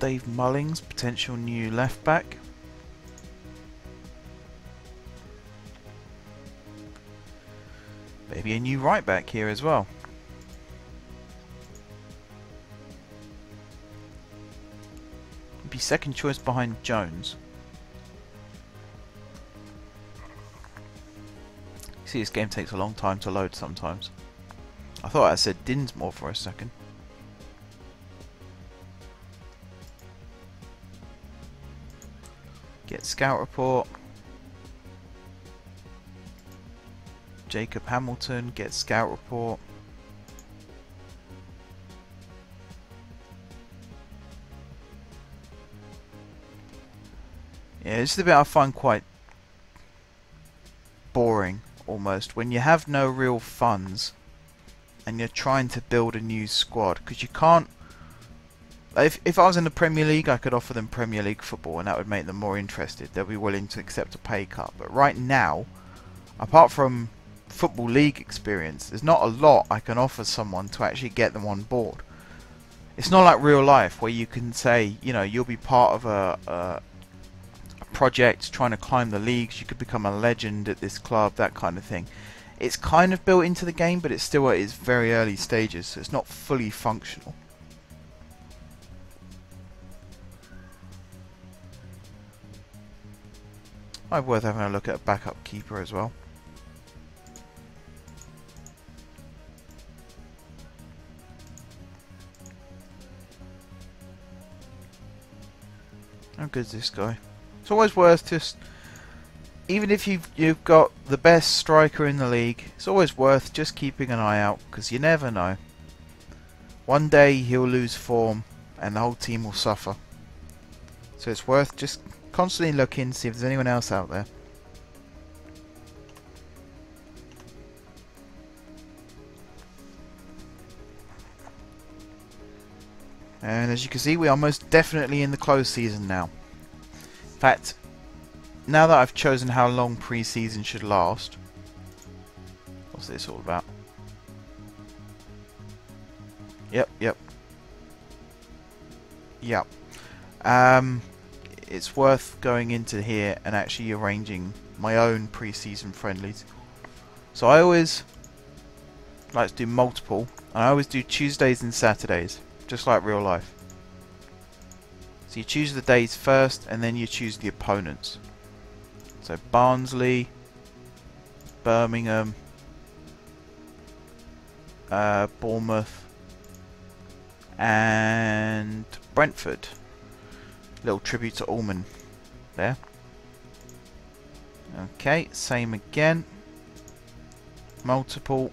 Dave Mullings, potential new left back. Maybe a new right back here as well. Be second choice behind Jones. See, this game takes a long time to load sometimes. I thought I said Dinsmore for a second. Get scout report. Jacob Hamilton, get scout report. Yeah, this is the bit I find quite boring almost, when you have no real funds and you're trying to build a new squad, because you can't. If I was in the Premier League, I could offer them Premier League football and that would make them more interested. They'll be willing to accept a pay cut. But right now, apart from Football League experience, there's not a lot I can offer someone to actually get them on board. It's not like real life where you can say, you know, you'll be part of a project trying to climb the leagues, you could become a legend at this club, that kind of thing. It's kind of built into the game, but it's still at its very early stages, so it's not fully functional. Might be worth having a look at a backup keeper as well. How good is this guy? It's always worth just, even if you've got the best striker in the league, it's always worth just keeping an eye out, because you never know. One day he'll lose form and the whole team will suffer. So it's worth just constantly looking, see if there's anyone else out there. And as you can see, we are most definitely in the close season now. In fact, now that I've chosen how long pre-season should last, what's this all about? Yep. It's worth going into here and actually arranging my own pre-season friendlies. So I always like to do multiple, and I always do Tuesdays and Saturdays, just like real life. So you choose the days first, and then you choose the opponents. So Barnsley, Birmingham, Bournemouth, and Brentford. Little tribute to Allman there. Okay, same again. Multiple.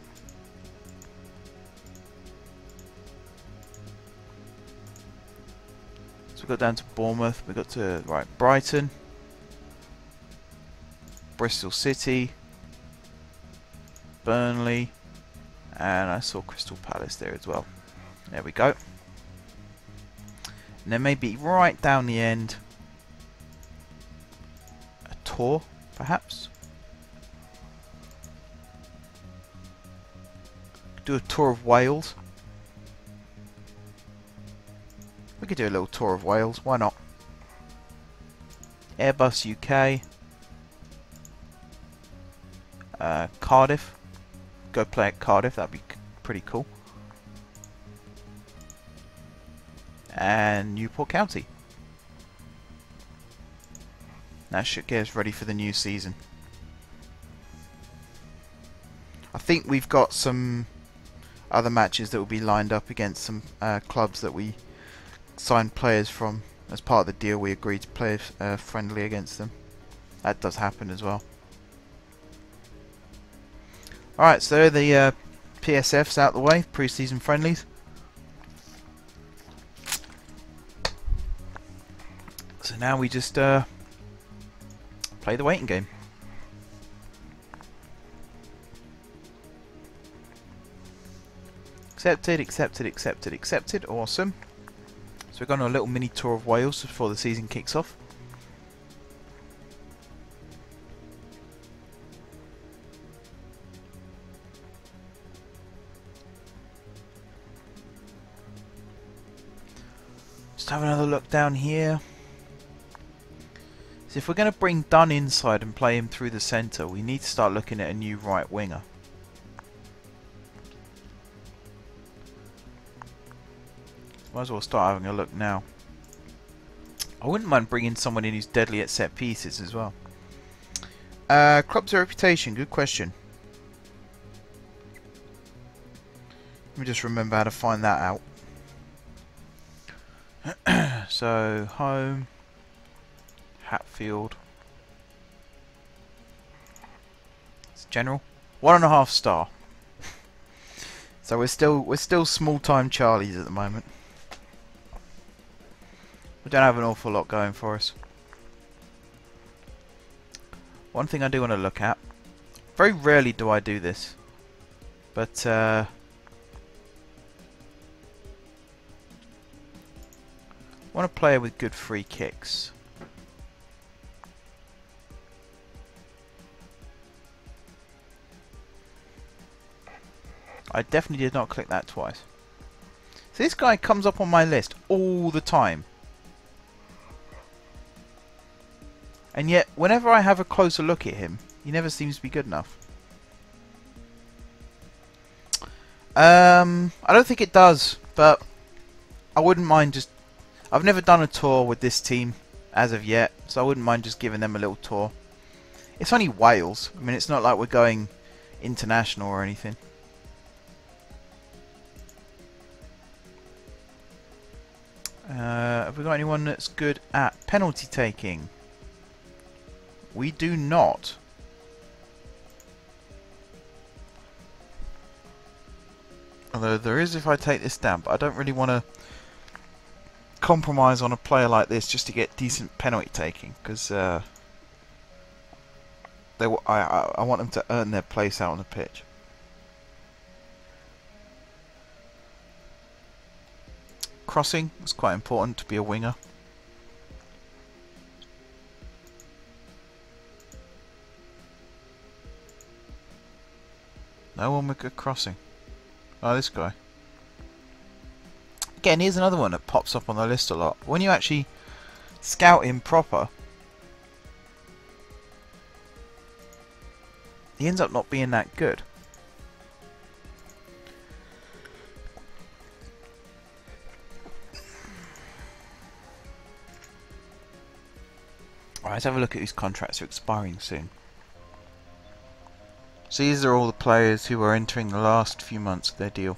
So we got down to Bournemouth. We got to Brighton. Bristol City, Burnley, and I saw Crystal Palace there as well. There we go. And then maybe right down the end, a tour, perhaps. Do a tour of Wales. We could do a little tour of Wales, why not? Airbus UK. Cardiff. Go play at Cardiff, that'd be pretty cool. And Newport County. That should get us ready for the new season. I think we've got some other matches that will be lined up against some clubs that we signed players from. As part of the deal, we agreed to play friendly against them. That does happen as well. Alright, so the PSF's out the way, pre-season friendlies. So now we just play the waiting game. Accepted, accepted, accepted, accepted. Awesome. So we're going on a little mini tour of Wales before the season kicks off. Just have another look down here. So if we're going to bring Dunn inside and play him through the centre, we need to start looking at a new right winger. Might as well start having a look now. I wouldn't mind bringing someone in who's deadly at set pieces as well. Club's reputation, good question. Let me just remember how to find that out. So, home, Hatfield. It's general. 1.5 star. So we're still small time Charlies at the moment. We don't have an awful lot going for us. One thing I do want to look at. Very rarely do I do this, but I want a player with good free kicks. I definitely did not click that twice. So this guy comes up on my list all the time. And yet, whenever I have a closer look at him, he never seems to be good enough. I don't think it does, but I wouldn't mind just... I've never done a tour with this team as of yet, so I wouldn't mind just giving them a little tour. It's only Wales. I mean, it's not like we're going international or anything. Have we got anyone that's good at penalty taking? We do not. Although there is if I take this down, but I don't really want to compromise on a player like this just to get decent penalty taking, because I want them to earn their place out on the pitch. Crossing is quite important to be a winger. No one with good crossing. Oh, this guy. Again, here's another one that pops up on the list a lot. When you actually scout him proper, he ends up not being that good. Alright, let's have a look at whose contracts are expiring soon. So these are all the players who are entering the last few months of their deal.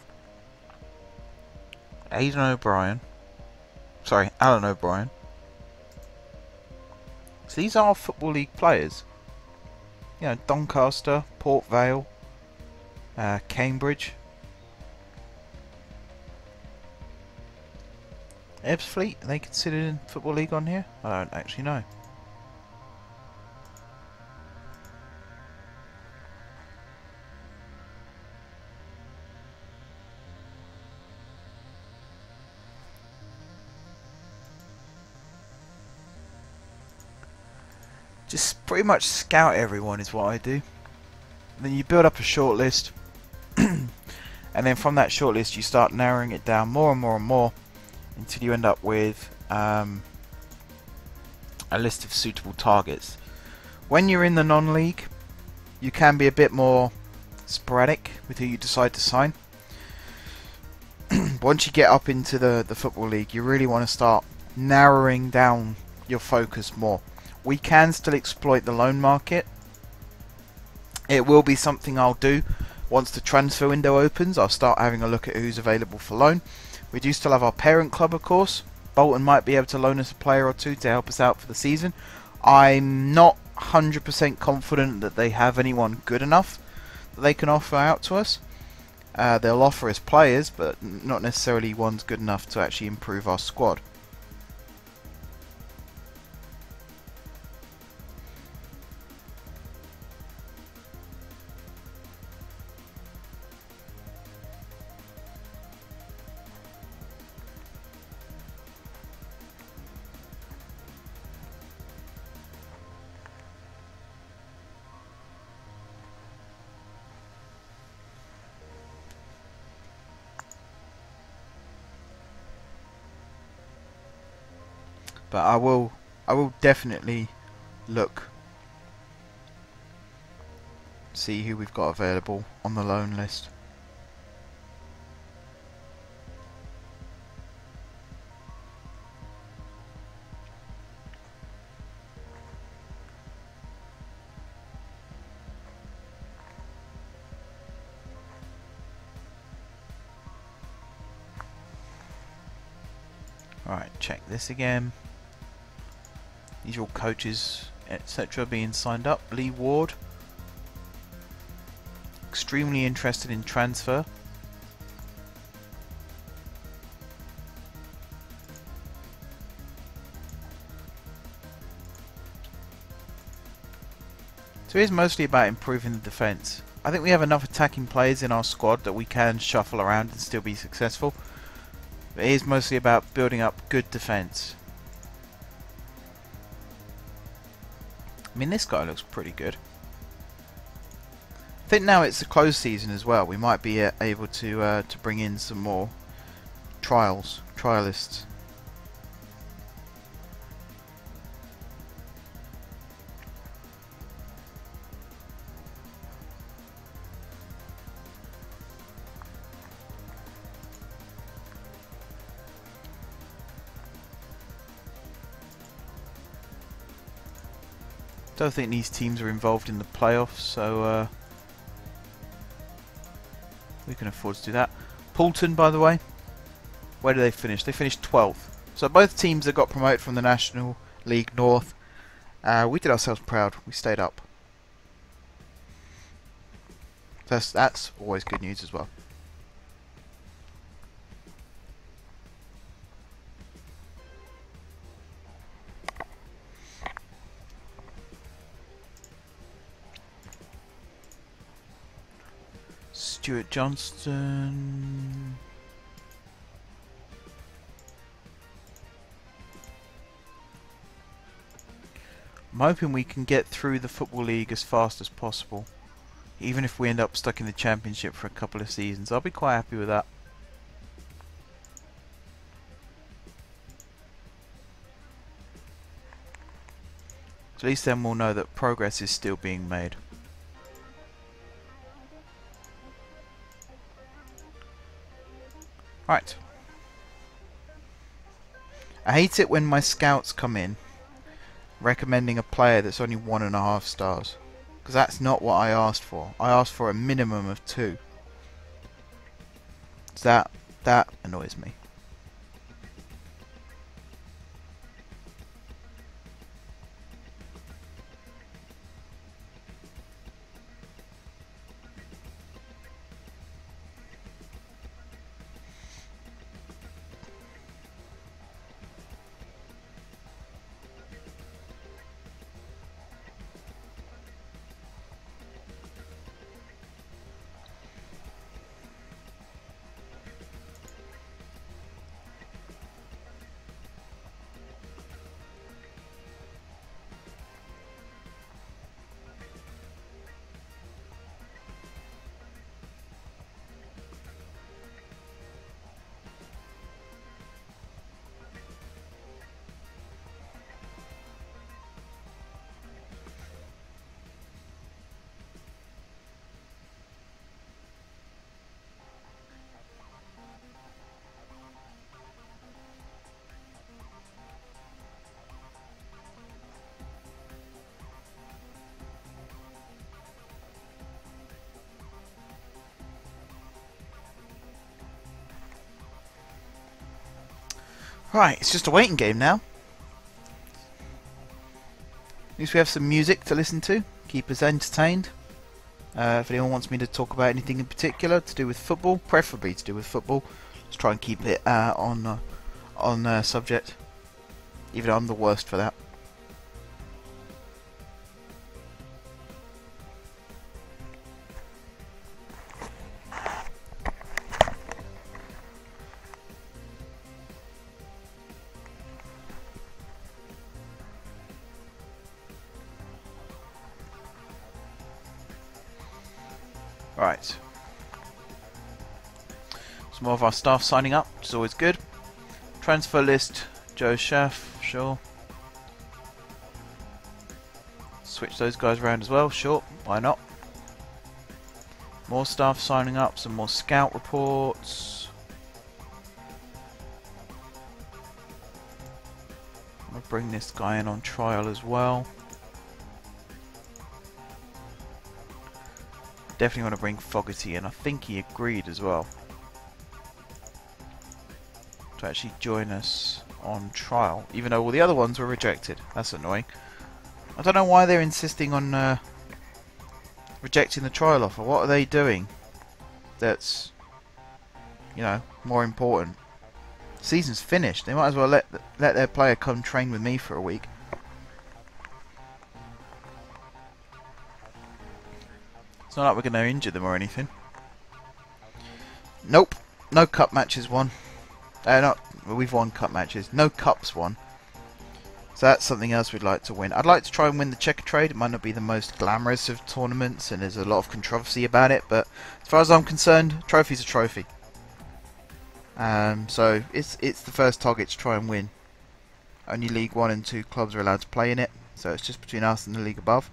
Alan O'Brien. So these are Football League players. You know, Doncaster, Port Vale, Cambridge. Ebbsfleet, are they considered in Football League on here? I don't actually know. Just pretty much scout everyone is what I do. And then you build up a short list, and then from that short list you start narrowing it down more and more and more until you end up with a list of suitable targets. When you're in the non-league, you can be a bit more sporadic with who you decide to sign. Once you get up into the football league, you really want to start narrowing down your focus more. We can still exploit the loan market. It will be something I'll do once the transfer window opens. I'll start having a look at who's available for loan. We do still have our parent club, of course. Bolton might be able to loan us a player or two to help us out for the season. I'm not 100% confident that they have anyone good enough that they can offer out to us. They'll offer us players, but not necessarily ones good enough to actually improve our squad. But I will definitely look, see who we've got available on the loan list. Alright, check this again. These are all coaches, etc. being signed up. Lee Ward. Extremely interested in transfer. So it is mostly about improving the defence. I think we have enough attacking players in our squad that we can shuffle around and still be successful. But it is mostly about building up good defence. I mean, this guy looks pretty good. I think now it's a closed season as well. We might be able to bring in some more trialists. Don't think these teams are involved in the playoffs, so we can afford to do that. Poulton, by the way, where did they finish? They finished 12th. So both teams that got promoted from the National League North, we did ourselves proud. We stayed up. That's always good news as well. Stuart Johnston. I'm hoping we can get through the Football League as fast as possible. Even if we end up stuck in the Championship for a couple of seasons, I'll be quite happy with that. So at least then we'll know that progress is still being made. Right. I hate it when my scouts come in recommending a player that's only 1.5 stars. Because that's not what I asked for. I asked for a minimum of 2. So that annoys me. Right, it's just a waiting game now. At least we have some music to listen to, keep us entertained. If anyone wants me to talk about anything in particular to do with football, preferably to do with football, let's try and keep it on subject. Even though I'm the worst for that. Right. Some more of our staff signing up, which is always good. Transfer list, Joe Schaff, sure. Switch those guys around as well, sure, why not? More staff signing up, some more scout reports. I'm going to bring this guy in on trial as well. Definitely want to bring Fogarty in. I think he agreed as well to actually join us on trial, even though all the other ones were rejected. That's annoying. I don't know why they're insisting on rejecting the trial offer. What are they doing that's, you know, more important? Season's finished. They might as well let their player come train with me for a week. It's not like we're going to injure them or anything. Nope. No cup matches won. We've won cup matches. No cups won. So that's something else we'd like to win. I'd like to try and win the checker trade. It might not be the most glamorous of tournaments and there's a lot of controversy about it, but as far as I'm concerned, trophy's a trophy. So it's the first target to try and win. Only League 1 and 2 clubs are allowed to play in it, so it's just between us and the league above.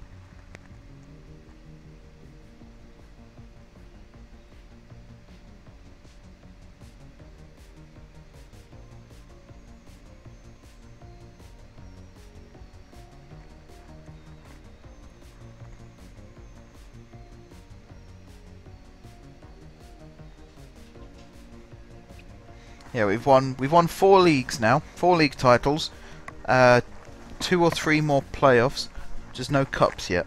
Yeah, we've won 4 leagues now, 4 league titles, 2 or 3 more playoffs, just no cups yet.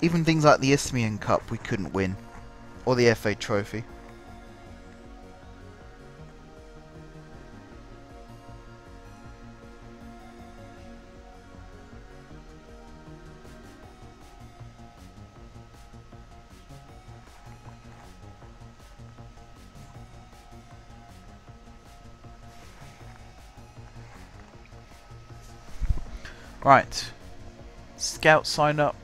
Even things like the Isthmian Cup we couldn't win, or the FA Trophy. Right, scout sign up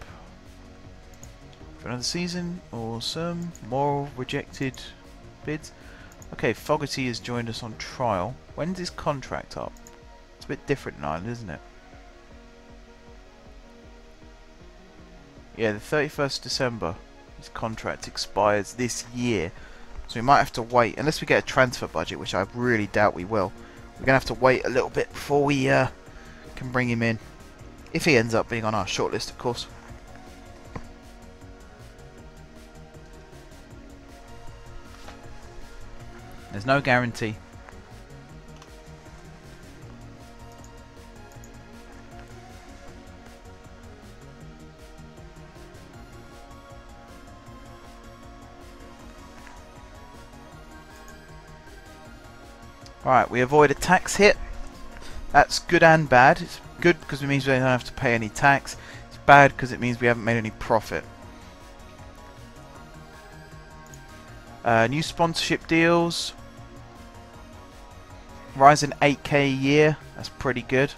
for another season. Awesome. More rejected bids. Okay, Fogarty has joined us on trial. When's his contract up? It's a bit different in Ireland, isn't it? Yeah, the 31st December. His contract expires this year, so we might have to wait unless we get a transfer budget, which I really doubt we will. We're gonna have to wait a little bit before we can bring him in. If he ends up being on our shortlist, of course. There's no guarantee. Alright, we avoid a tax hit. That's good and bad. It's good because it means we don't have to pay any tax. It's bad because it means we haven't made any profit. New sponsorship deals. Rising 8k a year. That's pretty good.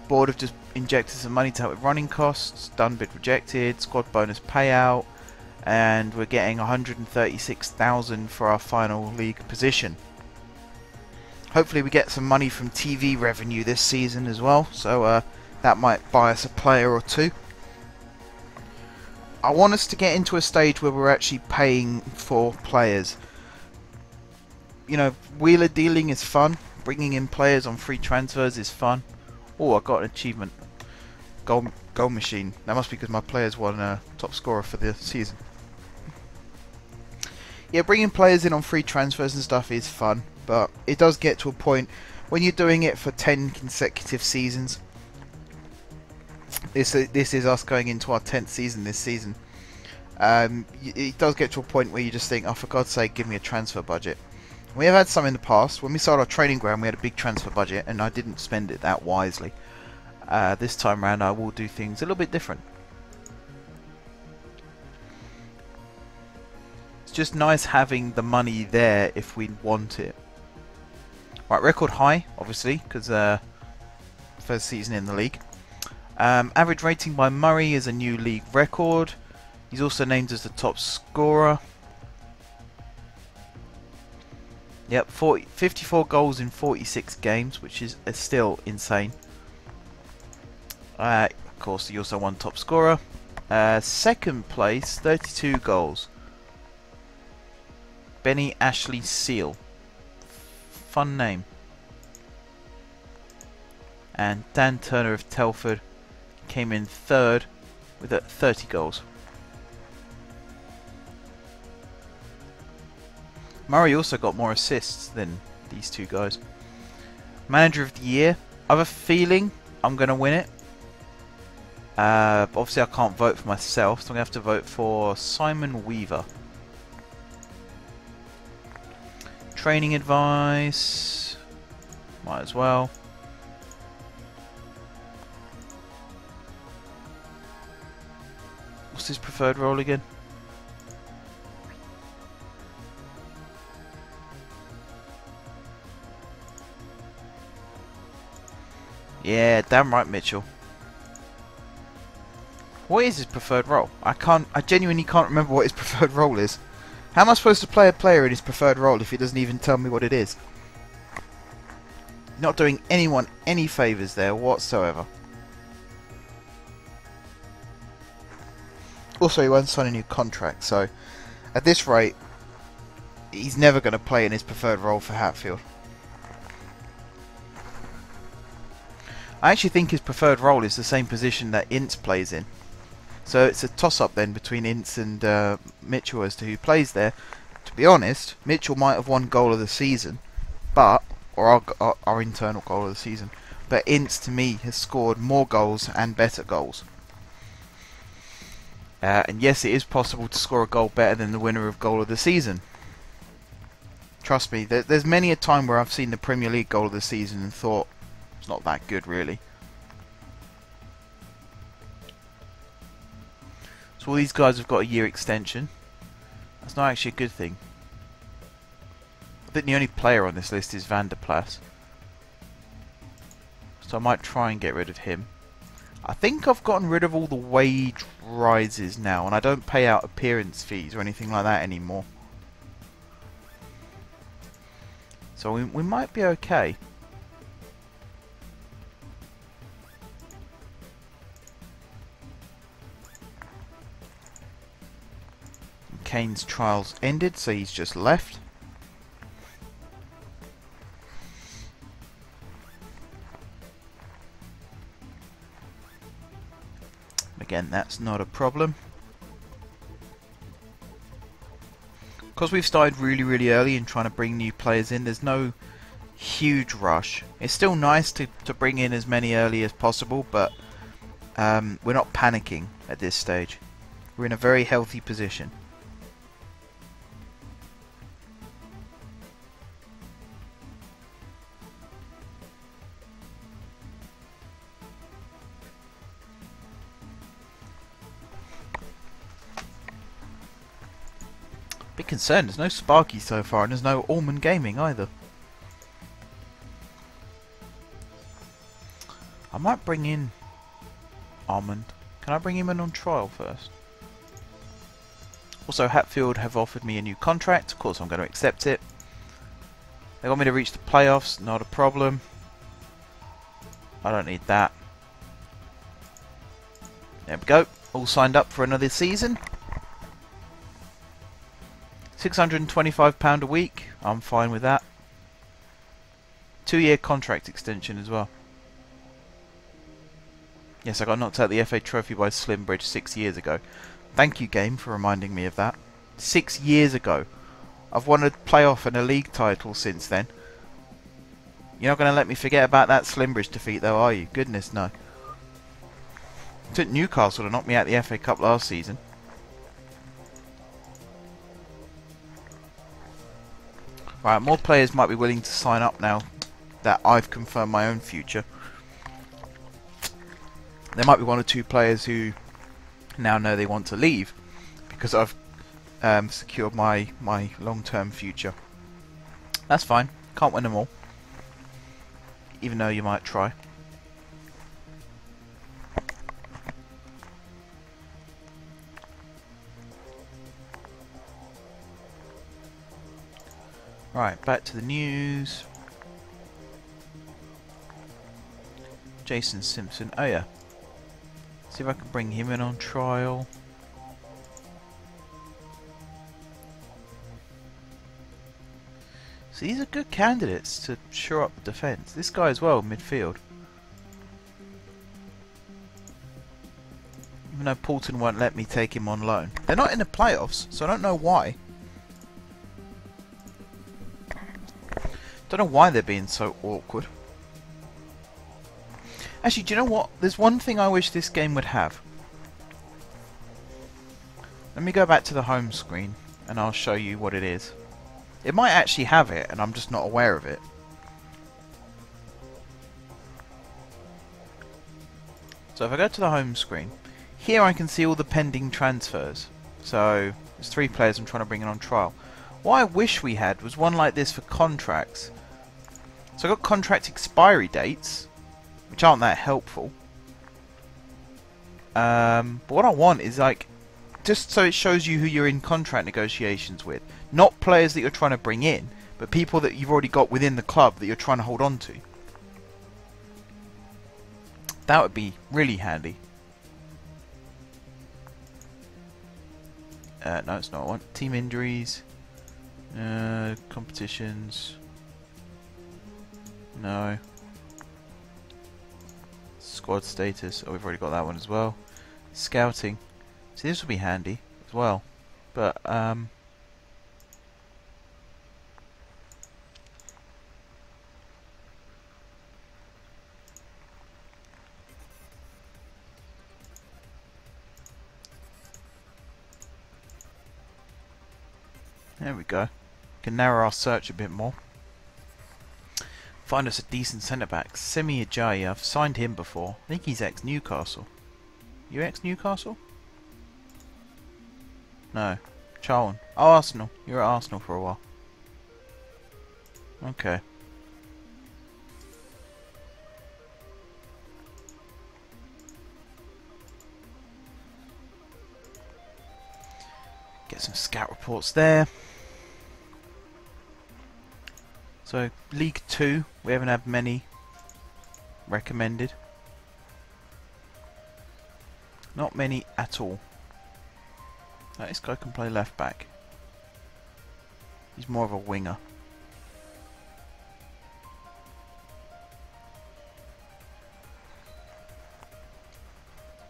Board have just injected some money to help with running costs. Done bid rejected. Squad bonus payout. And we're getting 136,000 for our final league position. Hopefully we get some money from TV revenue this season as well, so that might buy us a player or two. I want us to get into a stage where we're actually paying for players. You know, wheeler dealing is fun. Bringing in players on free transfers is fun. Oh, I got an achievement. Goal machine. That must be because my players won top scorer for the season. Yeah, bringing players in on free transfers and stuff is fun. but it does get to a point when you're doing it for 10 consecutive seasons. This is us going into our 10th season this season. It does get to a point where you just think, oh, for God's sake, give me a transfer budget. We have had some in the past. When we started our training ground, we had a big transfer budget, and I didn't spend it that wisely. This time around, I will do things a little bit different. It's just nice having the money there if we want it. Right, record high, obviously, because first season in the league. Average rating by Murray is a new league record. He's also named as the top scorer. Yep, 54 goals in 46 games, which is still insane. Of course, he also won top scorer. Second place, 32 goals. Benny Ashley Seal. Fun name. And Dan Turner of Telford came in third with 30 goals. Murray also got more assists than these two guys. Manager of the Year. I have a feeling I'm going to win it. Obviously I can't vote for myself, so I'm going to have to vote for Simon Weaver. Training advice. Might as well. What's his preferred role again? Yeah, damn right, Mitchell. What is his preferred role? I genuinely can't remember what his preferred role is. How am I supposed to play a player in his preferred role if he doesn't even tell me what it is? Not doing anyone any favours there whatsoever. Also, he won't sign a new contract, so at this rate, he's never going to play in his preferred role for Hatfield. I actually think his preferred role is the same position that Ince plays in. So it's a toss-up then between Ince and Mitchell as to who plays there. To be honest, Mitchell might have won goal of the season, or our internal goal of the season. But Ince, to me, has scored more goals and better goals. And yes, it is possible to score a goal better than the winner of goal of the season. Trust me, there's many a time where I've seen the Premier League goal of the season and thought, it's not that good really. So all these guys have got a year extension. That's not actually a good thing. I think the only player on this list is Van der Plas. So I might try and get rid of him. I think I've gotten rid of all the wage rises now, and I don't pay out appearance fees or anything like that anymore. So we might be okay. Kane's trials ended, so he's just left. Again, that's not a problem. Because we've started really early in trying to bring new players in, there's no huge rush. It's still nice to bring in as many early as possible, but we're not panicking at this stage. We're in a very healthy position. Bit concerned, there's no Sparky so far, and there's no Allman Gaming either. I might bring in Armand. Can I bring him in on trial first? Also, Hatfield have offered me a new contract. Of course I'm going to accept it. They want me to reach the playoffs, not a problem. I don't need that. There we go, all signed up for another season. £625 a week, I'm fine with that. 2-year contract extension as well. Yes, I got knocked out the FA Trophy by Slimbridge 6 years ago. Thank you, game, for reminding me of that. 6 years ago. I've won a playoff and a league title since then. You're not going to let me forget about that Slimbridge defeat, though, are you? Goodness, no. It took Newcastle to knock me out of the FA Cup last season. Right, more players might be willing to sign up now that I've confirmed my own future. There might be one or two players who now know they want to leave because I've secured my long-term future. That's fine. Can't win them all. Even though you might try. Right, back to the news. Jason Simpson. Oh yeah. See if I can bring him in on trial. So these are good candidates to shore up the defence. This guy as well, midfield. Even though Poulton won't let me take him on loan. They're not in the playoffs, so I don't know why. Don't know why they're being so awkward. Actually, do you know what? There's one thing I wish this game would have. Let me go back to the home screen and I'll show you what it is. It might actually have it and I'm just not aware of it. So if I go to the home screen, here I can see all the pending transfers. So there's 3 players I'm trying to bring in on trial. What I wish we had was one like this for contracts. So I've got contract expiry dates, which aren't that helpful. But what I want is like, just so it shows you who you're in contract negotiations with. Not players that you're trying to bring in, but people that you've already got within the club that you're trying to hold on to. That would be really handy. No, it's not one. Team injuries. Competitions. No. Squad status. Oh, we've already got that one as well. Scouting. See, this will be handy as well. But, there we go. Can narrow our search a bit more. Find us a decent centre-back. Semi Ajayi. I've signed him before. I think he's ex-Newcastle. You ex-Newcastle? No. Charlton. Oh, Arsenal. You were at Arsenal for a while. Okay. Get some scout reports there. So, League 2, we haven't had many recommended. Not many at all. Oh, this guy can play left back. He's more of a winger.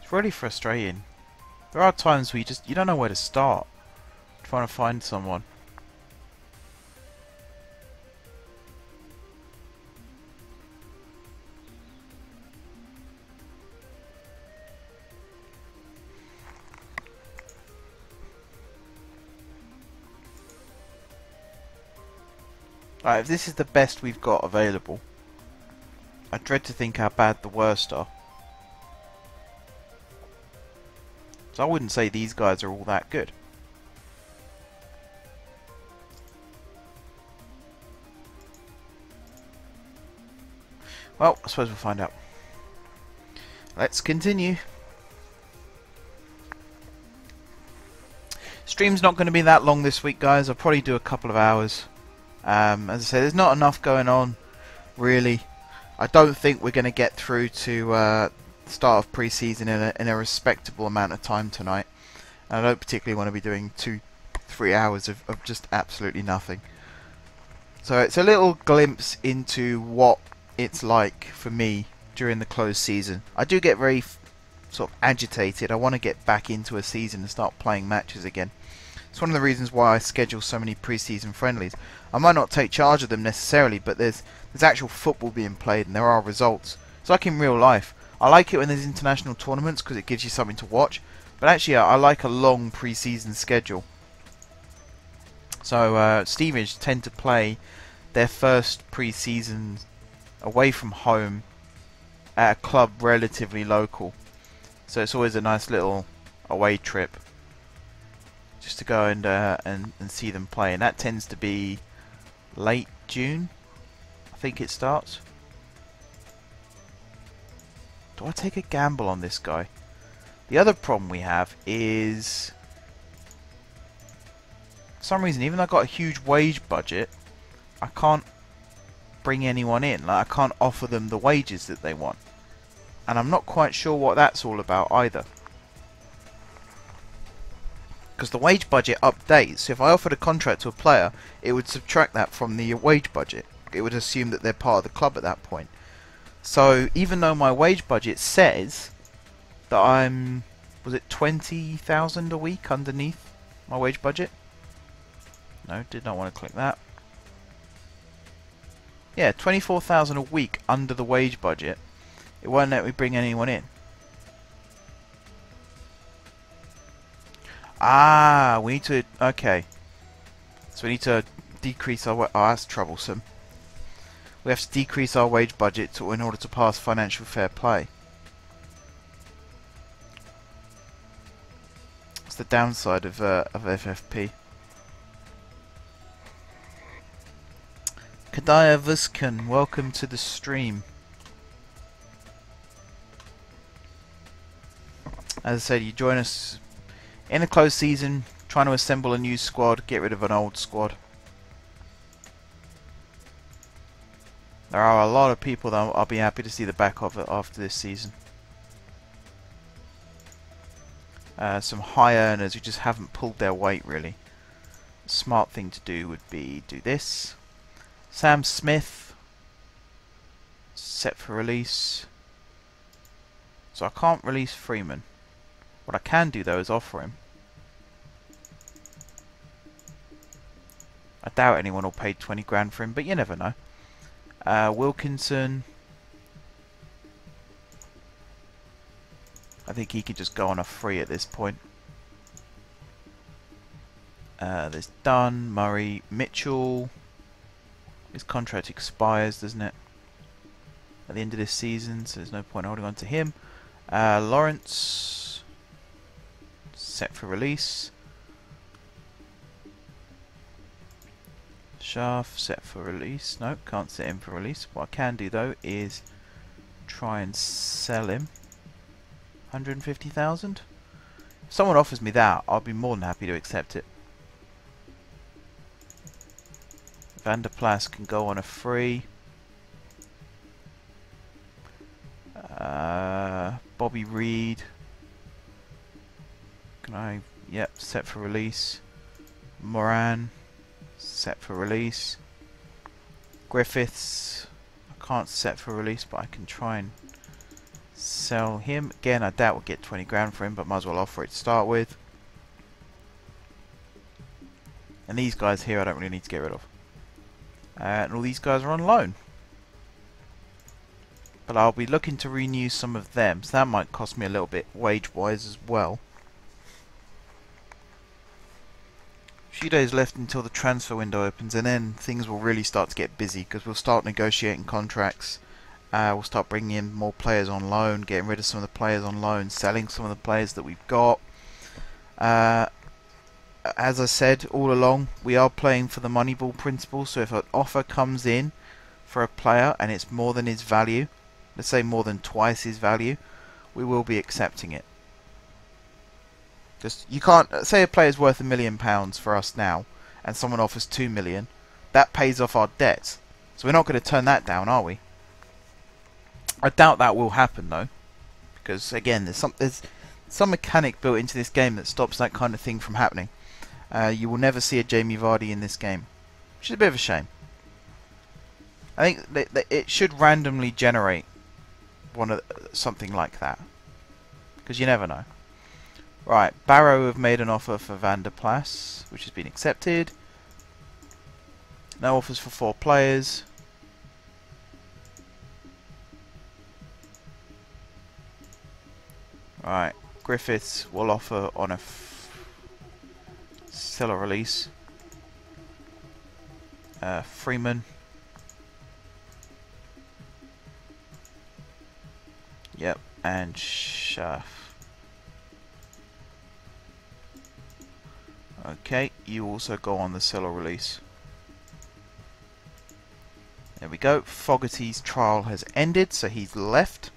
It's really frustrating. There are times where you don't know where to start trying to find someone. If this is the best we've got available, I dread to think how bad the worst are. So I wouldn't say these guys are all that good. Well, I suppose we'll find out. Let's continue. Stream's not going to be that long this week, guys. I'll probably do a couple of hours. As I say, there's not enough going on, really. I don't think we're going to get through to the start of pre-season in a respectable amount of time tonight. And I don't particularly want to be doing 2-3 hours of just absolutely nothing. So it's a little glimpse into what it's like for me during the closed season. I do get very sort of agitated. I want to get back into a season and start playing matches again. It's one of the reasons why I schedule so many pre-season friendlies. I might not take charge of them necessarily, but there's actual football being played and there are results. It's like in real life. I like it when there's international tournaments because it gives you something to watch. But actually, I like a long pre-season schedule. So Stevenage tend to play their first pre-season away from home at a club relatively local. So it's always a nice little away trip just to go and see them play, and that tends to be late June, I think it starts. Do I take a gamble on this guy? The other problem we have is, for some reason, even though I've got a huge wage budget, I can't bring anyone in. Like, I can't offer them the wages that they want. And I'm not quite sure what that's all about either. Because the wage budget updates. So if I offered a contract to a player, it would subtract that from the wage budget. It would assume that they're part of the club at that point. So even though my wage budget says that I'm, was it 20,000 a week underneath my wage budget? No, did not want to click that. Yeah, 24,000 a week under the wage budget. It won't let me bring anyone in. Ah, we need to, okay. So we need to decrease our, oh, that's troublesome. We have to decrease our wage budget in order to pass financial fair play. It's the downside of FFP. Kadaya Vuskan, welcome to the stream. As I said, you join us in a closed season, trying to assemble a new squad, get rid of an old squad. There are a lot of people that I'll be happy to see the back of it after this season. Some high earners who just haven't pulled their weight really. The smart thing to do would be do this. Sam Smith, set for release. So I can't release Freeman. What I can do though is offer him. I doubt anyone will pay 20 grand for him, but you never know. Wilkinson, I think he could just go on a free at this point. There's Dunn, Murray, Mitchell. His contract expires, doesn't it? At the end of this season, so there's no point holding on to him. Lawrence, set for release. Schaff, set for release. No, can't set him for release. What I can do though is try and sell him. 150,000. If someone offers me that, I'll be more than happy to accept it. Van der Plas can go on a free. Bobby Reed. Can I? Yep, set for release. Moran, set for release. Griffiths, I can't set for release, but I can try and sell him. Again, I doubt we'll get 20 grand for him, but might as well offer it to start with. And these guys here I don't really need to get rid of. And all these guys are on loan. But I'll be looking to renew some of them, so that might cost me a little bit wage-wise as well. A few days left until the transfer window opens, and then things will really start to get busy, because we'll start negotiating contracts. We'll start bringing in more players on loan, getting rid of some of the players on loan, selling some of the players that we've got. As I said all along, we are playing for the Moneyball principle, so if an offer comes in for a player and it's more than his value, let's say more than twice his value, we will be accepting it. Just, you can't, say a player's worth £1 million for us now, and someone offers 2 million, that pays off our debts. So we're not going to turn that down, are we? I doubt that will happen though, because again, there's some mechanic built into this game that stops that kind of thing from happening. You will never see a Jamie Vardy in this game, which is a bit of a shame. I think that it should randomly generate something like that, because you never know. Right, Barrow have made an offer for Van der Plas, which has been accepted. No offers for 4 players. Right, Griffiths will offer on a seller release. Freeman. Yep, and Schaff. Okay, you also go on the seller release. There we go. Fogarty's trial has ended, so he's left.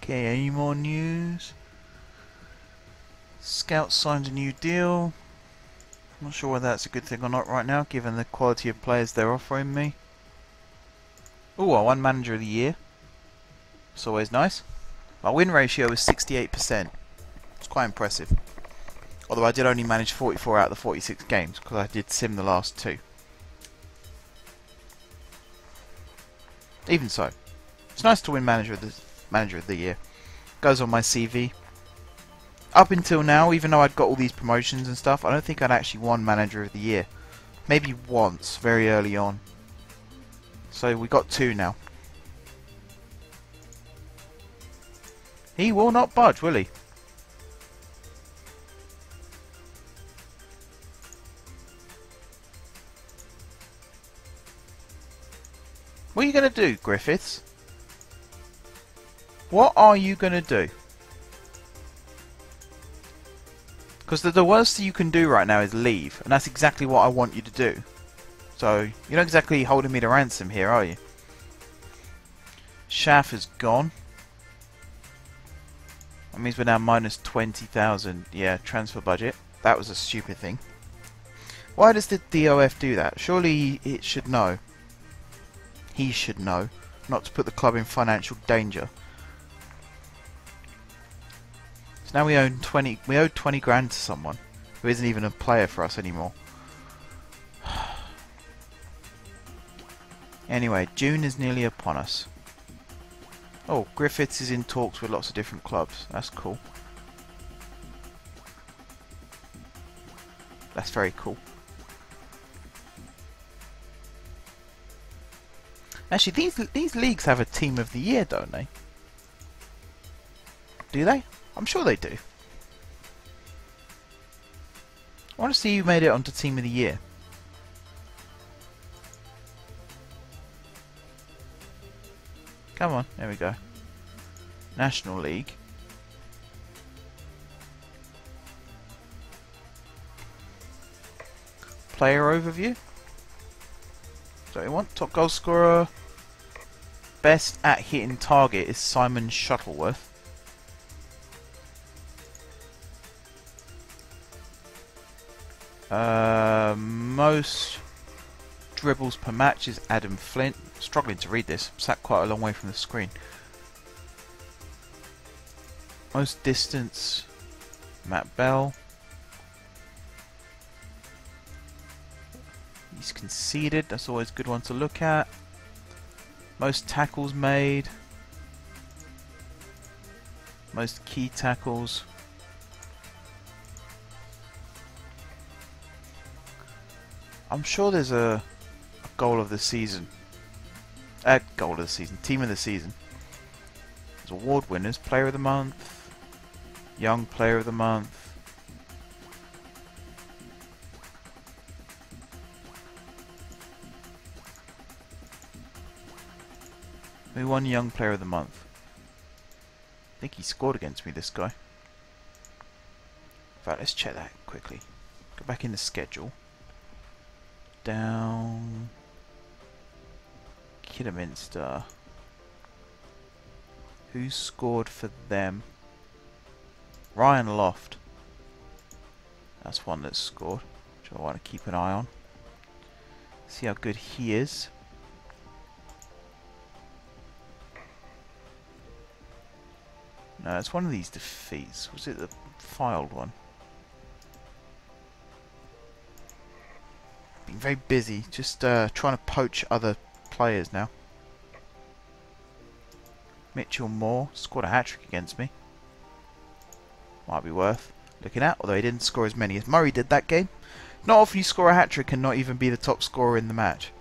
Okay, any more news? Scout signed a new deal. I'm not sure whether that's a good thing or not right now, given the quality of players they're offering me. Ooh, I won Manager of the Year. It's always nice. My win ratio is 68%. It's quite impressive. Although I did only manage 44 out of the 46 games, because I did sim the last 2. Even so, it's nice to win Manager of the Year. Goes on my CV. Up until now, even though I'd got all these promotions and stuff, I don't think I'd actually won Manager of the Year. Maybe once, very early on. So we got 2 now. He will not budge, will he? What are you going to do, Griffiths? What are you going to do? Because the worst thing you can do right now is leave. And that's exactly what I want you to do. So, you're not exactly holding me to ransom here, are you? Schaff is gone. That means we're now minus 20,000. Yeah, transfer budget. That was a stupid thing. Why does the DOF do that? Surely it should know. He should know. Not to put the club in financial danger. So now we owe 20 grand to someone who isn't even a player for us anymore. Anyway, June is nearly upon us. Oh, Griffiths is in talks with lots of different clubs. That's cool. That's very cool. Actually, these leagues have a Team of the Year, don't they? Do they? I'm sure they do. I want to see who made it onto Team of the Year. Come on, there we go. National League. Player overview. So we want top goal scorer. Best at hitting target is Simon Shuttleworth. Most dribbles per match is Adam Flint. Struggling to read this. Sat quite a long way from the screen. Most distance, Matt Bell. He's conceded. That's always a good one to look at. Most tackles made. Most key tackles. I'm sure there's a goal of the season. Goal of the season. Team of the season. There's award winners. Player of the month. Young player of the month. Who won Young Player of the Month? I think he scored against me, this guy. In fact, let's check that quickly. Go back in the schedule. Down. Kidderminster. Who scored for them? Ryan Loft. That's one that's scored, which I want to keep an eye on. See how good he is. No, it's one of these defeats. Was it the filed one? Been very busy, just trying to poach other players now. Mitchell Moore scored a hat-trick against me. Might be worth looking at, although he didn't score as many as Murray did that game. Not often you score a hat-trick and not even be the top scorer in the match.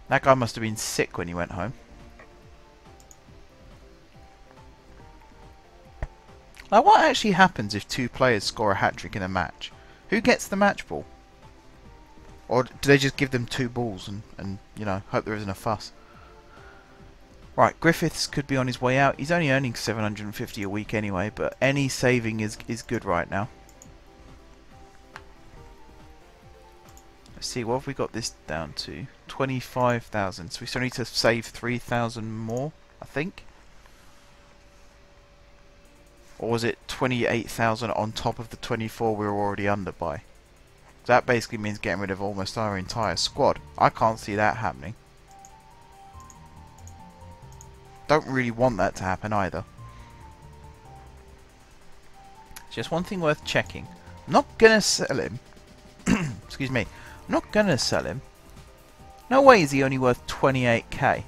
That guy must have been sick when he went home. Like, what actually happens if two players score a hat-trick in a match? Who gets the match ball? Or do they just give them two balls and you know, hope there isn't a fuss? Right, Griffiths could be on his way out. He's only earning 750 a week anyway, but any saving is good right now. Let's see, what have we got this down to? 25,000. So we still need to save 3,000 more, I think. Or was it 28,000 on top of the 24 we were already under by? That basically means getting rid of almost our entire squad. I can't see that happening. Don't really want that to happen either. Just one thing worth checking. I'm not gonna sell him. Excuse me. I'm not gonna sell him. No way is he only worth 28k.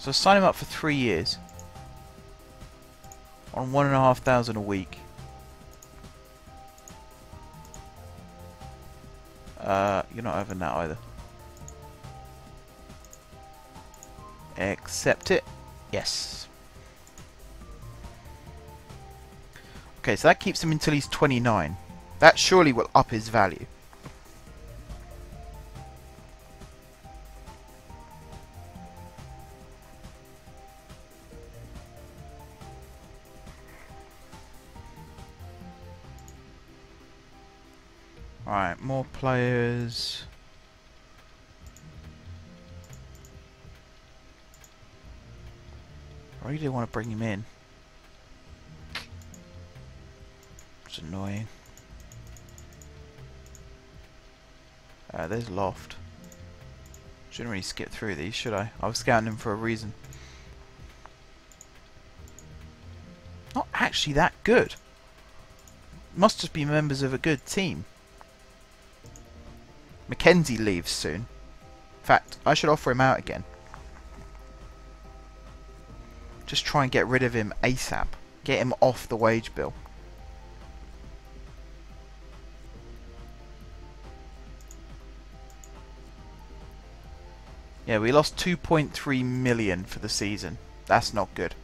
So sign him up for 3 years. On 1,500 a week. You're not having that either. Accept it. Yes. Okay, so that keeps him until he's 29. That surely will up his value. Alright, more players. I really want to bring him in. It's annoying. There's Loft. Shouldn't really skip through these, should I? I was scouting them for a reason. Not actually that good. Must just be members of a good team. Mackenzie leaves soon. In fact, I should offer him out again. Just try and get rid of him ASAP. Get him off the wage bill. Yeah, we lost 2.3 million for the season. That's not good.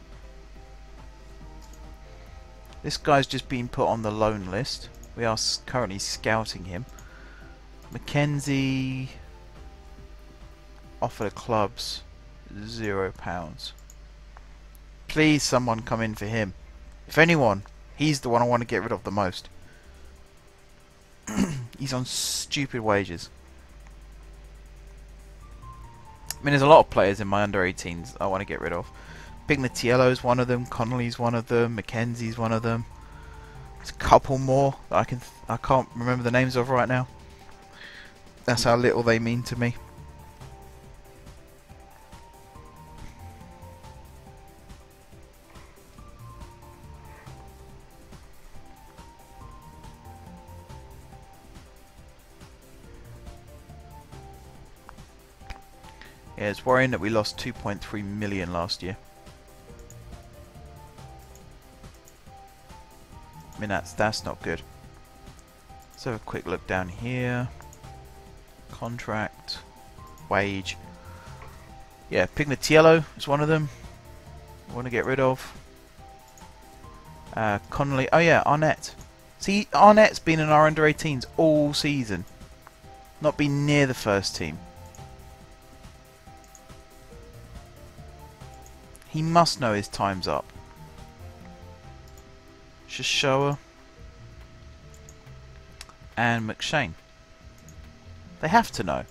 This guy's just been put on the loan list. We are currently scouting him. Mackenzie offer the clubs £0. Please someone come in for him. If anyone, he's the one I want to get rid of the most. He's on stupid wages. I mean, there's a lot of players in my under 18s I want to get rid of. Pignatiello's one of them, Connolly's one of them, Mackenzie's one of them. There's a couple more that I can't remember the names of right now. That's how little they mean to me. Yeah, it's worrying that we lost 2.3 million last year. I mean, that's not good. Let's have a quick look down here. Contract, wage. Yeah, Pignatiello is one of them. I want to get rid of. Connolly. Oh yeah, Arnett. See, Arnett's been in our under 18s all season. Not been near the first team. He must know his time's up. Shishoa. and McShane. They have to know.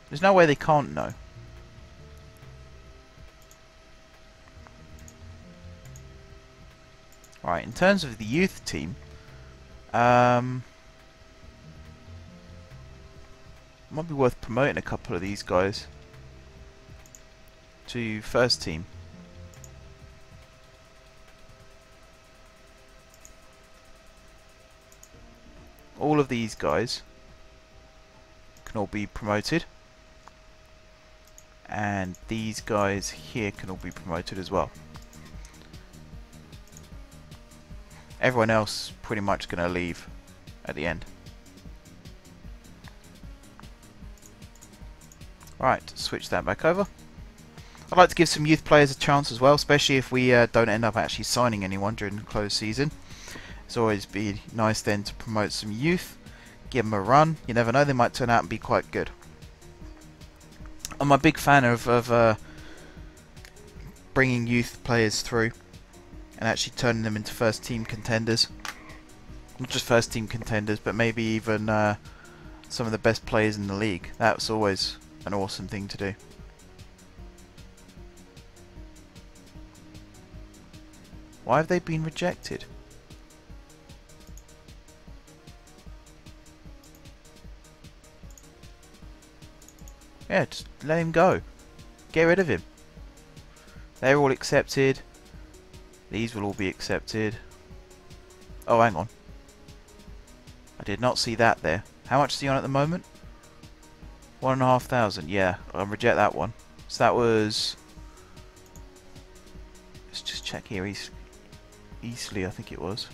There's no way they can't know. Right, in terms of the youth team, might be worth promoting a couple of these guys to first team. All of these guys can all be promoted, and these guys here can all be promoted as well. Everyone else pretty much going to leave at the end. Right, switch that back over. I'd like to give some youth players a chance as well, especially if we don't end up actually signing anyone during the closed season. It's always be nice then to promote some youth, give them a run. You never know, they might turn out and be quite good. I'm a big fan of bringing youth players through and actually turning them into first team contenders. Not just first team contenders, but maybe even some of the best players in the league. That's always an awesome thing to do. Why have they been rejected? Yeah, just let him go. Get rid of him. They're all accepted. These will all be accepted. Oh, hang on. I did not see that there. How much is he on at the moment? 1,500. Yeah, I'll reject that one. So that was... Let's just check here. Easily, I think it was.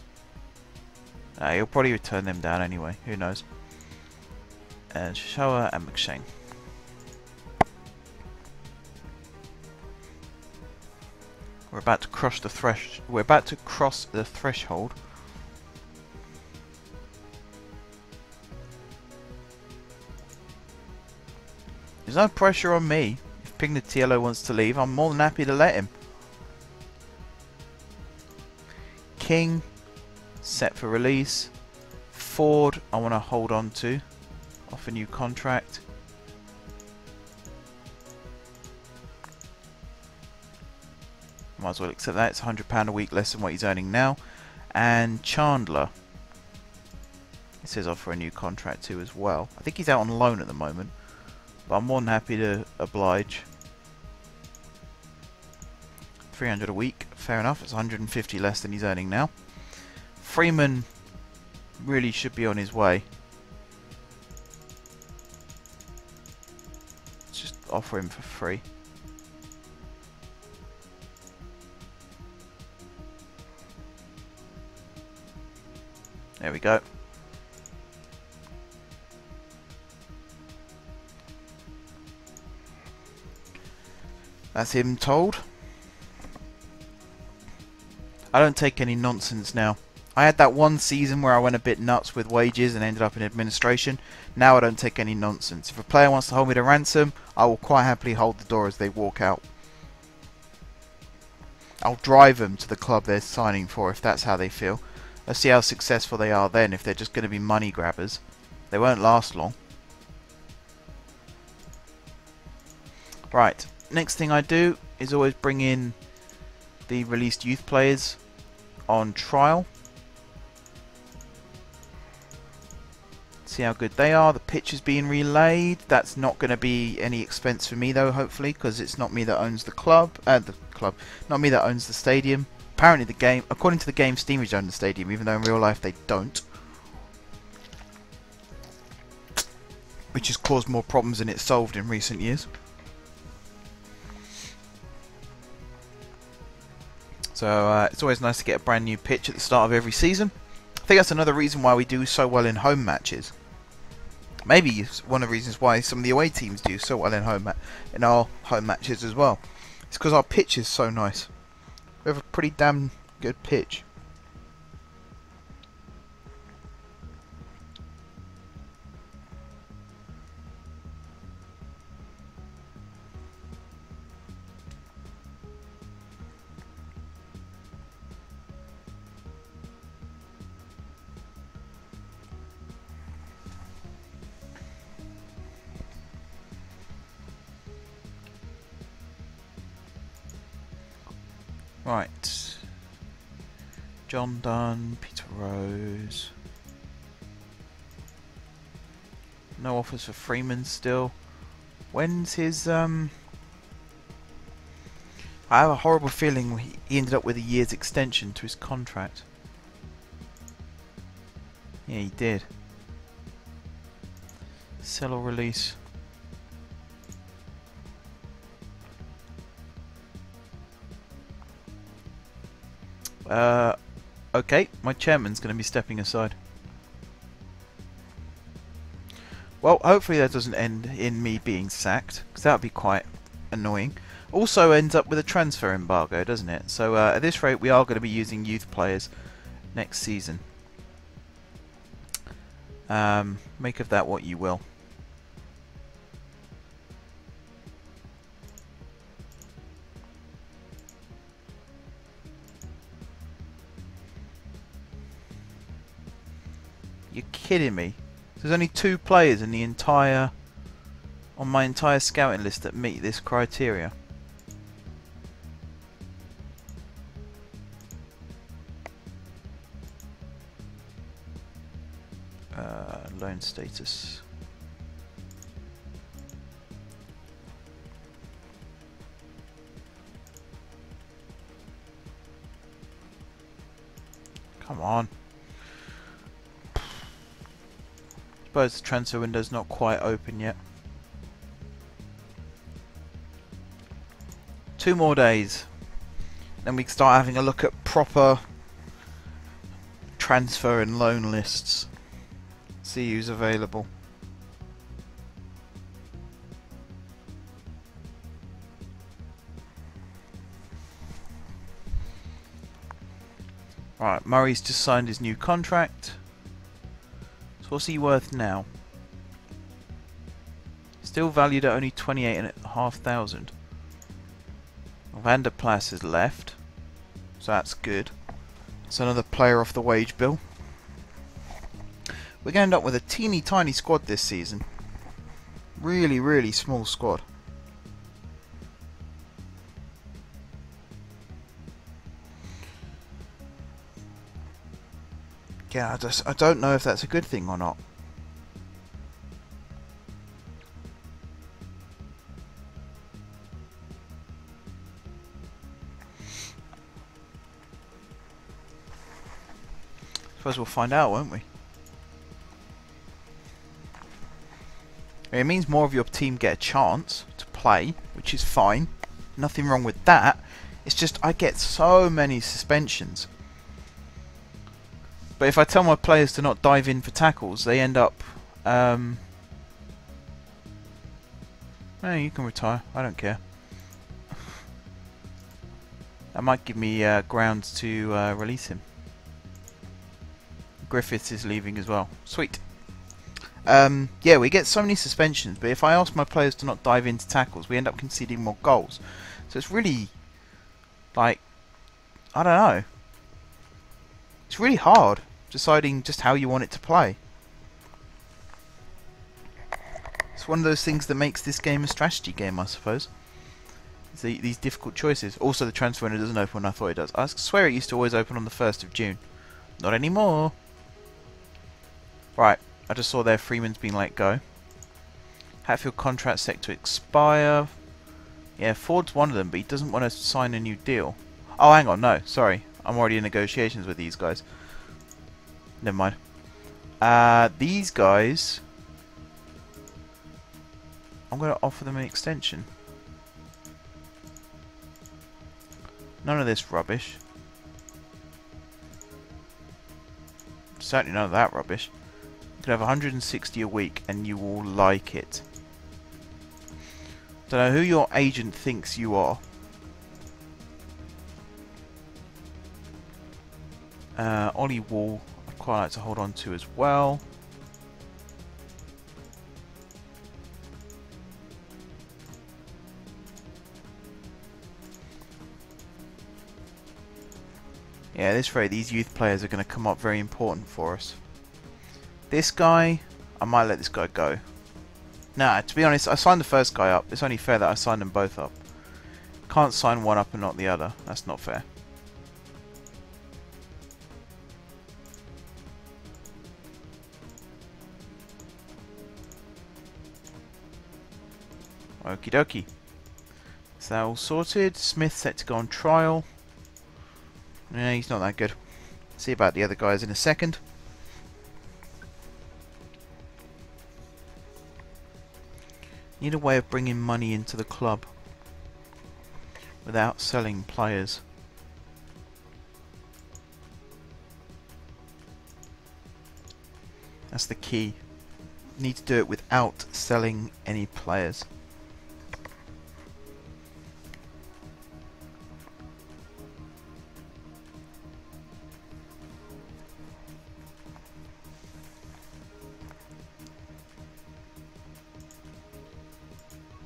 He'll probably return them down anyway. Who knows? And Shower and McShane. We're about to cross the threshold. There's no pressure on me. If Pignatello wants to leave, I'm more than happy to let him. King, set for release. Ford, I want to hold on to. Off a new contract. Might as well accept that. It's £100 a week less than what he's earning now. And Chandler, it says offer a new contract too as well. I think he's out on loan at the moment, but I'm more than happy to oblige. 300 a week, fair enough. It's 150 less than he's earning now. Freeman really should be on his way. Let's just offer him for free. There we go. That's him told. I don't take any nonsense now. I had that one season where I went a bit nuts with wages and ended up in administration. Now I don't take any nonsense. If a player wants to hold me to ransom, I will quite happily hold the door as they walk out. I'll drive them to the club they're signing for if that's how they feel. Let's see how successful they are then. If they're just going to be money grabbers, they won't last long. Right, next thing I do is always bring in the released youth players on trial. See how good they are. The pitch is being relayed. That's not going to be any expense for me though, hopefully, because it's not me that owns the club. Not me that owns the stadium. Apparently the game, according to the game, Steamage own the stadium, even though in real life they don't. Which has caused more problems than it's solved in recent years. So it's always nice to get a brand new pitch at the start of every season. I think that's another reason why we do so well in home matches. Maybe it's one of the reasons why some of the away teams do so well in our home matches as well. It's because our pitch is so nice. We have a pretty damn good pitch. Right. John Dunn, Peter Rose. No offers for Freeman still. When's his I have a horrible feeling he ended up with a year's extension to his contract. Yeah, he did. Sell or release. Okay, my chairman's going to be stepping aside. Well, hopefully that doesn't end in me being sacked, because that would be quite annoying. Also ends up with a transfer embargo, doesn't it? So at this rate we are going to be using youth players next season. Make of that what you will. You're kidding me. There's only 2 players in the entire on my entire scouting list that meet this criteria. Loan status. Come on. Suppose the transfer window's not quite open yet. 2 more days. Then we can start having a look at proper transfer and loan lists. See who's available. Right, Murray's just signed his new contract. So what's he worth now? Still valued at only 28,500. Van der Plas is left, so that's good. It's another player off the wage bill. We're going to end up with a teeny tiny squad this season. Really, really small squad. Yeah, I don't know if that's a good thing or not. Suppose we'll find out, won't we? It means more of your team get a chance to play, which is fine. Nothing wrong with that. It's just I get so many suspensions. But if I tell my players to not dive in for tackles, they end up... you can retire. I don't care. That might give me grounds to release him. Griffiths is leaving as well. Sweet. Yeah, we get so many suspensions, but if I ask my players to not dive into tackles, we end up conceding more goals. So it's really, like, I don't know. It's really hard deciding just how you want it to play. It's one of those things that makes this game a strategy game, I suppose. It's these difficult choices. Also, the transfer window doesn't open when I thought it does. I swear it used to always open on the 1st of June. Not anymore. Right, I just saw there Freeman's been let go. Hatfield contract set to expire. Yeah, Ford's one of them, but he doesn't want to sign a new deal. Oh, hang on, no, sorry. I'm already in negotiations with these guys. Never mind. These guys, I'm going to offer them an extension. None of this rubbish. Certainly none of that rubbish. You can have 160 a week and you will like it. Don't know who your agent thinks you are. Ollie Wall, I'd quite like to hold on to as well. Yeah, at this rate, these youth players are going to come up very important for us. This guy, I might let this guy go. Nah, to be honest, I signed the first guy up. It's only fair that I signed them both up. Can't sign one up and not the other. That's not fair. Okie dokie. Is that all sorted? Smith set to go on trial. Yeah, he's not that good. See about the other guys in a second. Need a way of bringing money into the club without selling players. That's the key. Need to do it without selling any players.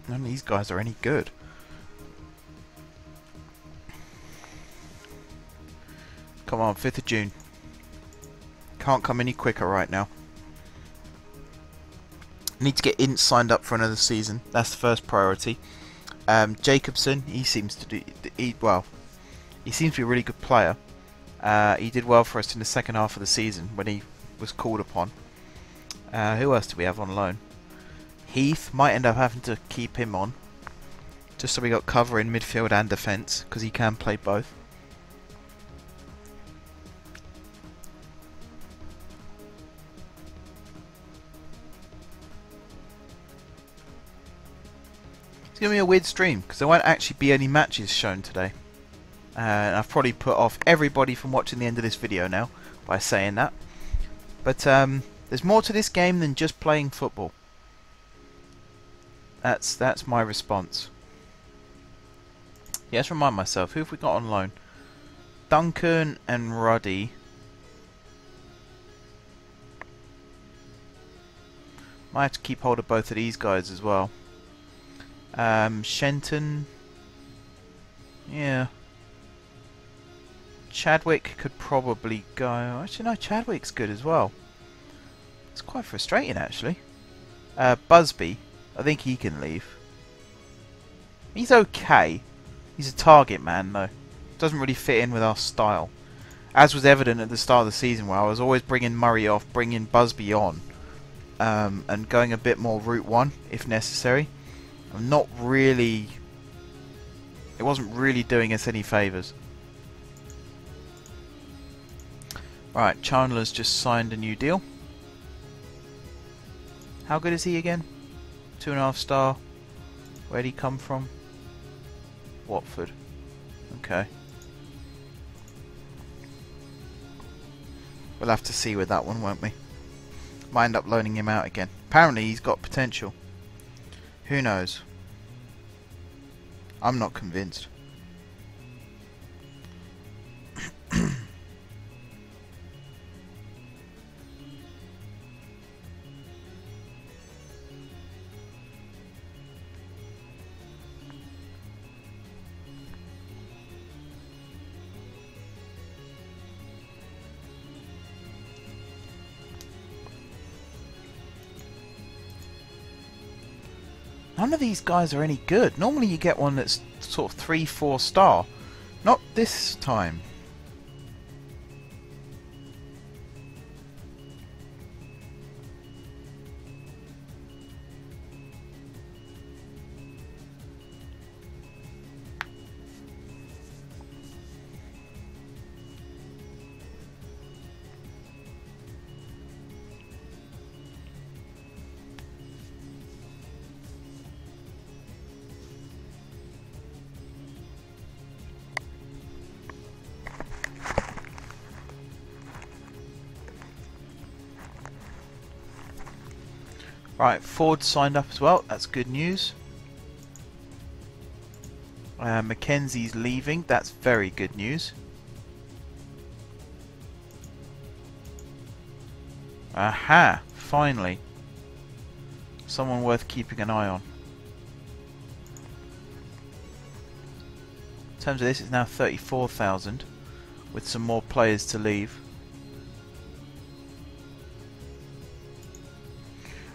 None of these guys are any good. Come on, 5th of June. Can't come any quicker right now. Need to get Ince signed up for another season. That's the first priority. Jacobson, he seems to do well. He seems to be a really good player. He did well for us in the second half of the season when he was called upon. Who else do we have on loan? Heath, might end up having to keep him on, just so we got cover in midfield and defence, because he can play both. It's going to be a weird stream, because there won't actually be any matches shown today. And I've probably put off everybody from watching the end of this video now, by saying that. But there's more to this game than just playing football. That's my response. Yeah, let's remind myself, who have we got on loan? Duncan and Ruddy. Might have to keep hold of both of these guys as well. Shenton. Yeah. Chadwick could probably go. Actually, no, Chadwick's good as well. It's quite frustrating, actually. Busby. I think he can leave. He's okay. He's a target man, though. Doesn't really fit in with our style. As was evident at the start of the season, where I was always bringing Murray off, bringing Busby on, and going a bit more route one, if necessary. I'm not really... It wasn't really doing us any favours. Right, Chandler's just signed a new deal. How good is he again? 2.5 star. Where'd he come from? Watford. Okay. We'll have to see with that one, won't we? Might end up loaning him out again. Apparently he's got potential. Who knows? I'm not convinced. None of these guys are any good. Normally you get one that's sort of 3-4 star. Not this time. Right, Ford signed up as well. That's good news. Mackenzie's leaving. That's very good news. Aha! Finally. Someone worth keeping an eye on. In terms of this, it's now 34,000 with some more players to leave.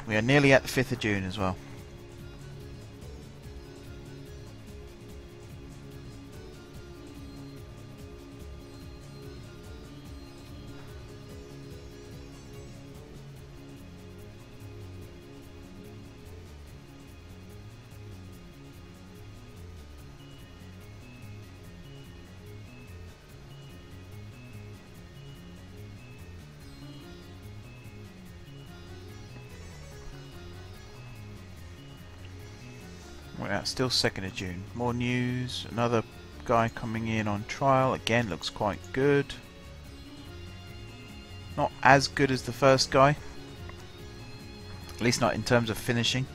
We are nearly at the 5th of June as well. Yeah, still 2nd of June. More news. Another guy coming in on trial. Again, looks quite good. Not as good as the first guy. At least not in terms of finishing.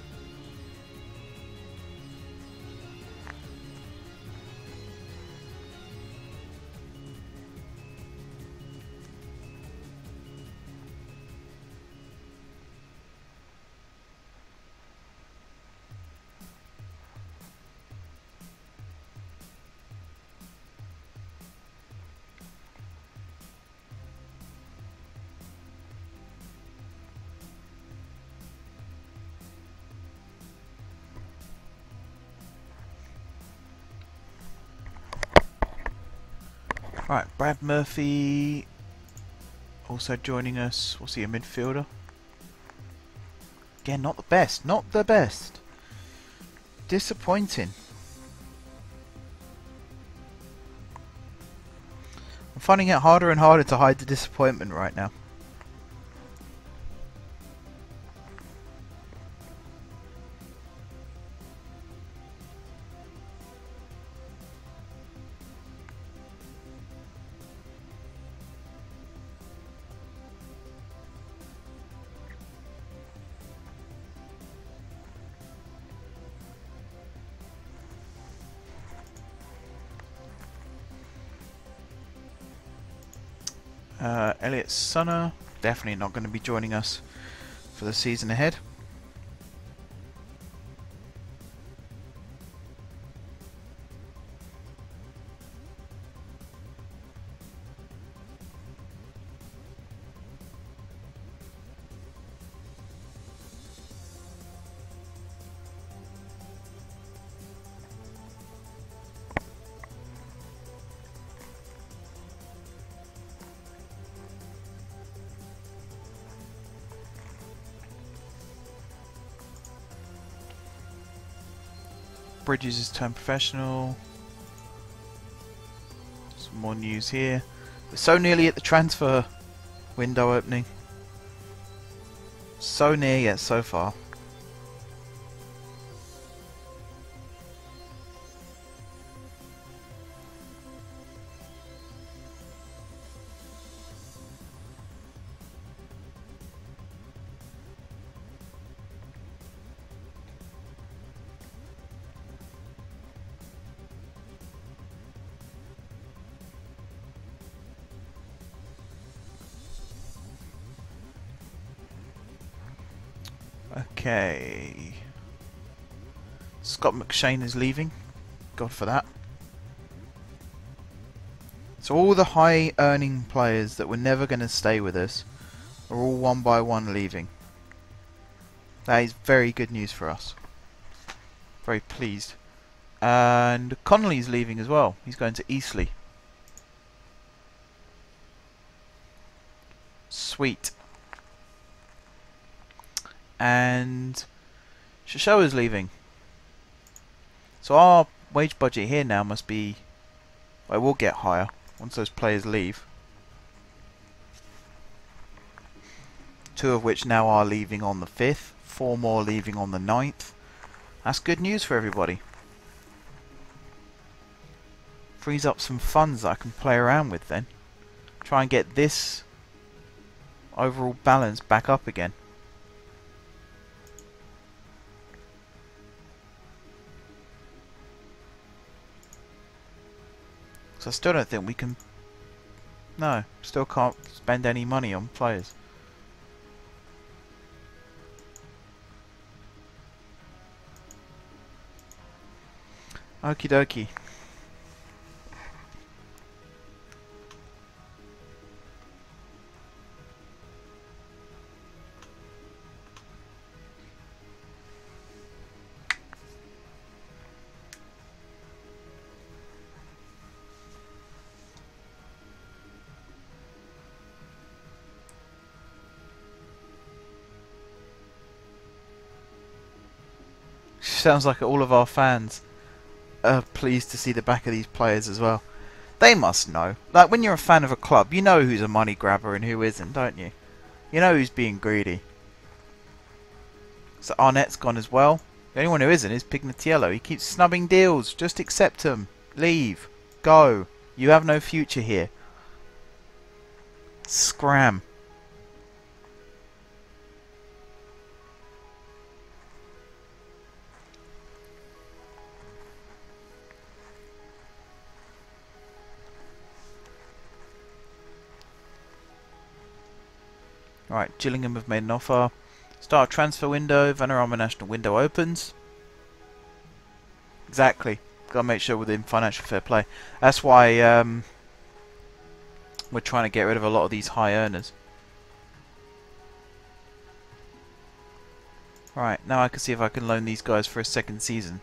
Right, Brad Murphy also joining us. What's he, a midfielder? Again, not the best. Not the best. Disappointing. I'm finding it harder and harder to hide the disappointment right now. Elliot Sunner, definitely not going to be joining us for the season ahead. Bridges has turned professional. Some more news here. We're so nearly at the transfer window opening. So near yet so far. Okay. Scott McShane is leaving. God for that. So all the high earning players that were never going to stay with us are all one by one leaving. That is very good news for us. Very pleased. And Connolly's leaving as well. He's going to Eastleigh. Sweet. And Shishoa's leaving. So our wage budget here now must be, well, it will get higher once those players leave. 2 of which now are leaving on the 5th, 4 more leaving on the 9th. That's good news for everybody. Frees up some funds that I can play around with then. Try and get this overall balance back up again. I still don't think we can. No, still can't spend any money on players. Okie dokie. Sounds like all of our fans are pleased to see the back of these players as well. They must know. Like, when you're a fan of a club, you know who's a money grabber and who isn't, don't you? You know who's being greedy. So Arnett's gone as well. The only one who isn't is Pignatiello. He keeps snubbing deals. Just accept them. Leave. Go. You have no future here. Scram. Alright, Gillingham have made an offer. Start transfer window. Vanarama National window opens. Exactly. Gotta make sure within financial fair play. That's why we're trying to get rid of a lot of these high earners. Right, now I can see if I can loan these guys for a second season.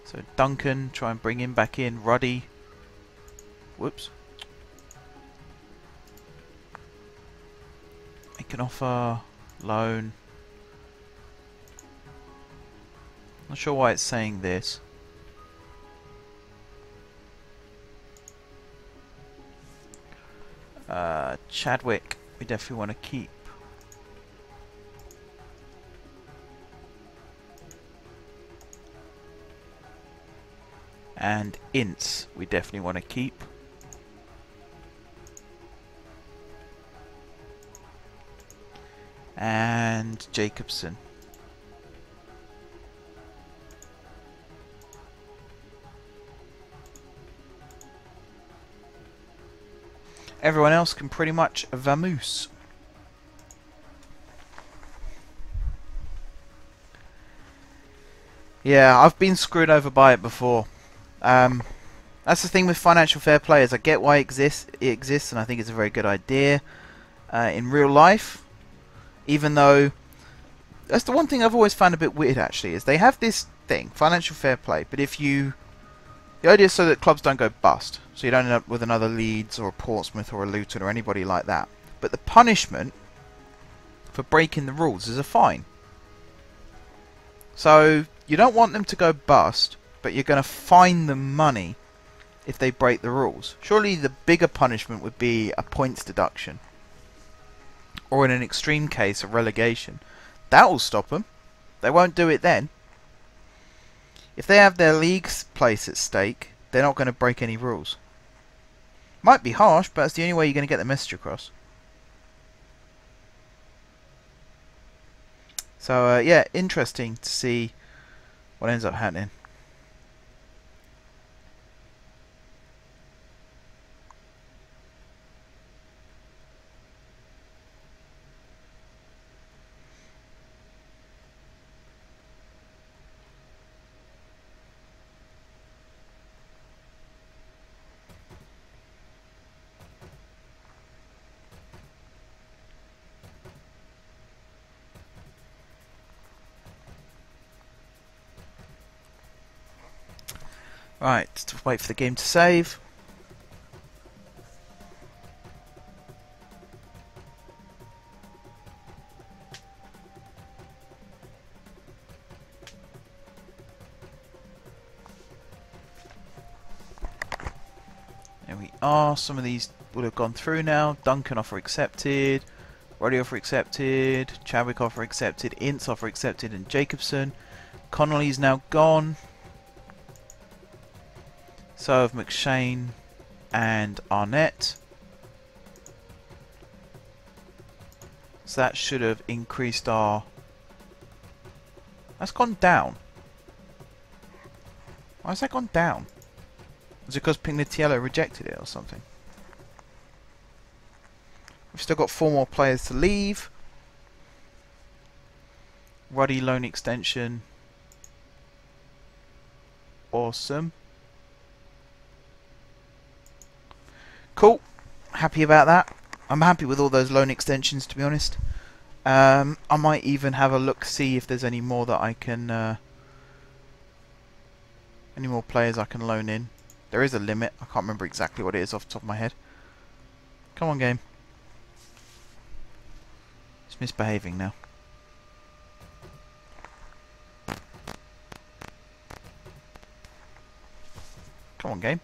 So Duncan, try and bring him back in. Ruddy. Whoops. Make an offer. Loan. Not sure why it's saying this. Chadwick, we definitely want to keep. And Ince, we definitely want to keep. And Jacobson. Everyone else can pretty much vamoose. Yeah, I've been screwed over by it before. That's the thing with financial fair play, is I get why it exists, and I think it's a very good idea in real life. Even though, that's the one thing I've always found a bit weird actually, is they have this thing, financial fair play, but if you... The idea is so that clubs don't go bust, so you don't end up with another Leeds or a Portsmouth or a Luton or anybody like that. But the punishment for breaking the rules is a fine. So you don't want them to go bust, but you're going to fine them money if they break the rules. Surely the bigger punishment would be a points deduction, or in an extreme case, a relegation. That will stop them. They won't do it then. If they have their league's place at stake, they're not going to break any rules. Might be harsh, but it's the only way you're going to get the message across. So, yeah, interesting to see what ends up happening. Right, to wait for the game to save. There we are. Some of these would have gone through now. Duncan offer accepted. Roddy offer accepted. Chadwick offer accepted. Ince offer accepted. And Jacobson. Connolly's now gone. So have McShane and Arnett. So that should have increased our... That's gone down. Why has that gone down? Is it because Pignatiello rejected it or something? We've still got 4 more players to leave. Ruddy loan extension. Awesome. Cool. Happy about that. I'm happy with all those loan extensions, to be honest. I might even have a look, see if there's any more that I can... any more players I can loan in. There is a limit. I can't remember exactly what it is off the top of my head. Come on, game. It's misbehaving now. Come on, game.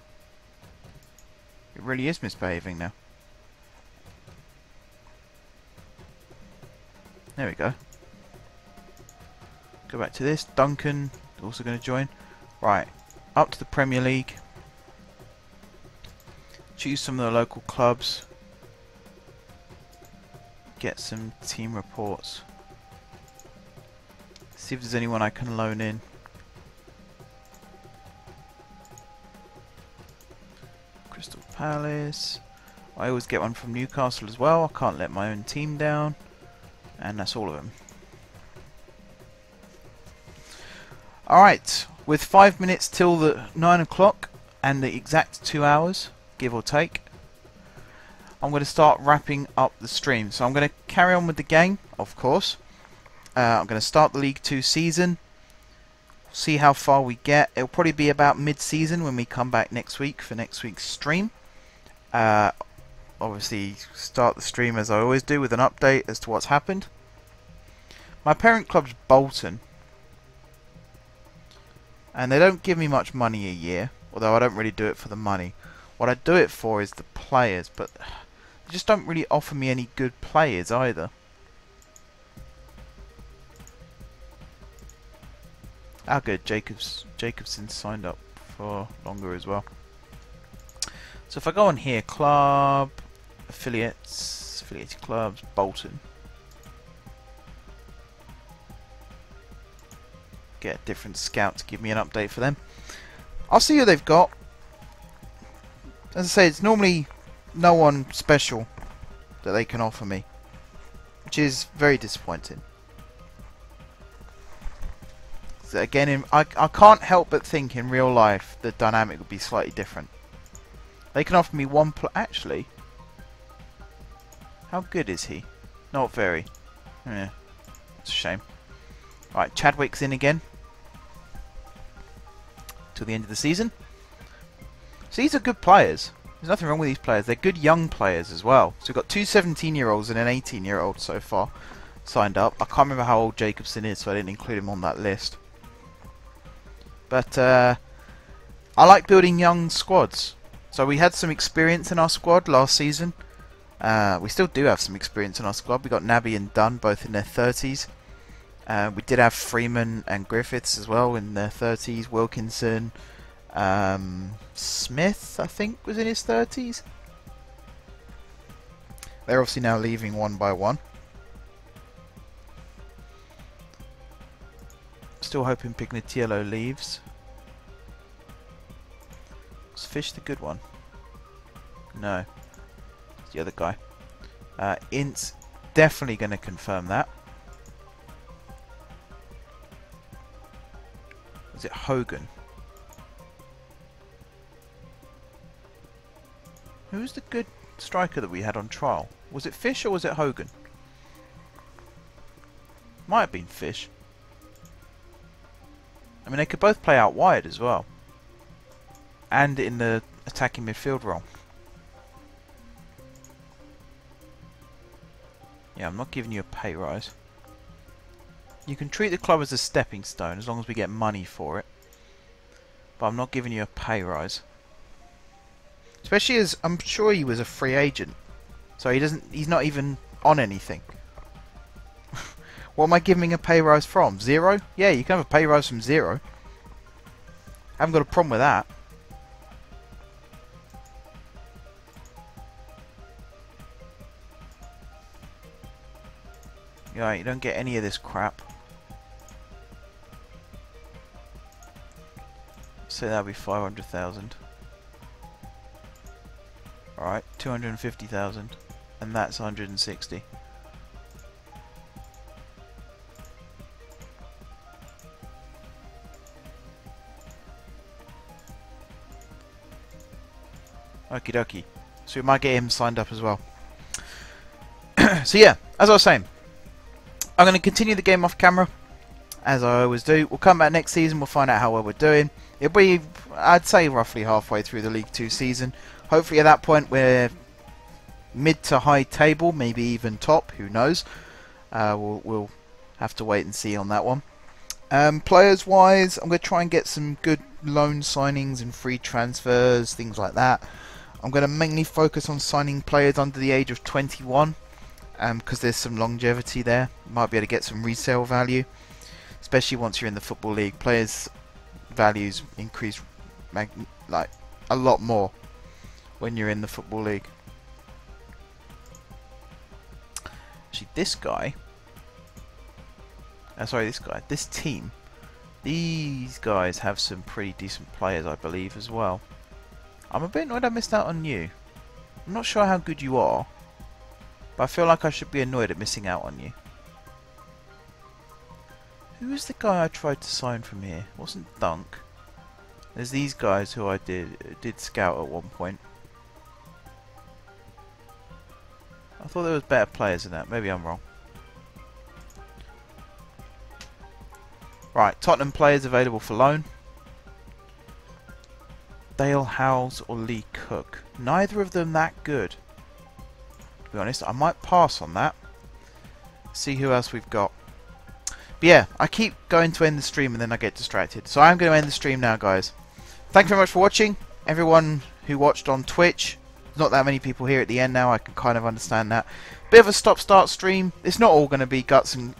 It really is misbehaving now. There we go. Go back to this. Duncan also going to join. Right, up to the Premier League. Choose some of the local clubs. Get some team reports. See if there's anyone I can loan in. Crystal Palace. I always get one from Newcastle as well. I can't let my own team down. And that's all of them. Alright, with 5 minutes till the 9 o'clock and the exact 2 hours, give or take, I'm going to start wrapping up the stream. So I'm going to carry on with the game, of course. I'm going to start the League 2 season, see how far we get. It'll probably be about mid-season when we come back next week for next week's stream. Obviously, start the stream as I always do with an update as to what's happened. My parent club's Bolton, and they don't give me much money a year, although I don't really do it for the money. What I do it for is the players, but they just don't really offer me any good players either. Ah, good. Jacobson signed up for longer as well. So if I go on here, club, affiliates, affiliated clubs, Bolton. Get a different scout to give me an update for them. I'll see who they've got. As I say, it's normally no one special that they can offer me, which is very disappointing. So again, I can't help but think in real life the dynamic would be slightly different. They can offer me one actually. How good is he? Not very. Yeah, it's a shame. Right, Chadwick's in again till the end of the season. So these are good players. There's nothing wrong with these players. They're good young players as well. So we've got two 17-year-olds and an 18-year-old so far signed up. I can't remember how old Jacobson is, so I didn't include him on that list. But I like building young squads. So we had some experience in our squad last season. We still do have some experience in our squad. We got Naby and Dunn both in their 30s. We did have Freeman and Griffiths as well in their 30s. Wilkinson, Smith, I think, was in his 30s. They're obviously now leaving one by one. Still hoping Pignatiello leaves. Was Fish the good one? No. It's the other guy. Int's definitely going to confirm that. Was it Hogan? Who's the good striker that we had on trial? Was it Fish or was it Hogan? Might have been Fish. I mean, they could both play out wide as well. And in the attacking midfield role. Yeah, I'm not giving you a pay rise. You can treat the club as a stepping stone as long as we get money for it. But I'm not giving you a pay rise. Especially as I'm sure he was a free agent. So he's not even on anything. What am I giving a pay rise from? 0? Yeah, you can have a pay rise from 0. I haven't got a problem with that. Yeah, you don't get any of this crap. So that'll be 500,000. Alright, 250,000. And that's 160. Okie dokie. So we might get him signed up as well. So yeah, as I was saying, I'm going to continue the game off camera, as I always do. We'll come back next season, we'll find out how well we're doing. It'll be, I'd say, roughly halfway through the League 2 season. Hopefully at that point we're mid to high table, maybe even top, who knows. We'll have to wait and see on that one. Players wise, I'm going to try and get some good loan signings and free transfers, things like that. I'm going to mainly focus on signing players under the age of 21. because there's some longevity there. You might be able to get some resale value, especially once you're in the Football League. Players' values increase like a lot more when you're in the Football League. Actually, this team, these guys have some pretty decent players, I believe, as well. I'm a bit annoyed I missed out on you. I'm not sure how good you are, but I feel like I should be annoyed at missing out on you. Who was the guy I tried to sign from here? It wasn't Dunk. There's these guys who I did scout at one point. I thought there was better players than that. Maybe I'm wrong. Right, Tottenham players available for loan. Dale Howells or Lee Cook. Neither of them that good. To be honest, I might pass on that. See who else we've got. But yeah, I keep going to end the stream and then I get distracted. So I'm going to end the stream now, guys. Thank you very much for watching. Everyone who watched on Twitch. Not that many people here at the end now. I can kind of understand that. Bit of a stop-start stream. It's not all going to be guts and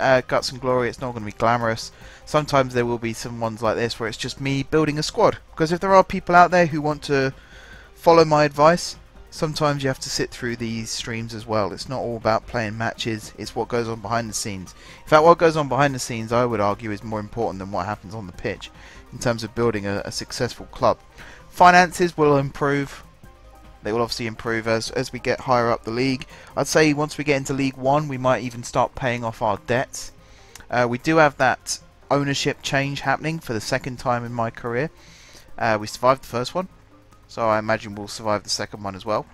glory. It's not going to be glamorous. Sometimes there will be some ones like this where it's just me building a squad. Because if there are people out there who want to follow my advice, sometimes you have to sit through these streams as well. It's not all about playing matches. It's what goes on behind the scenes. In fact, what goes on behind the scenes, I would argue, is more important than what happens on the pitch in terms of building a successful club. Finances will improve. They will obviously improve as we get higher up the league. I'd say once we get into League 1, we might even start paying off our debts. We do have that ownership change happening for the second time in my career. We survived the first one, so I imagine we'll survive the second one as well.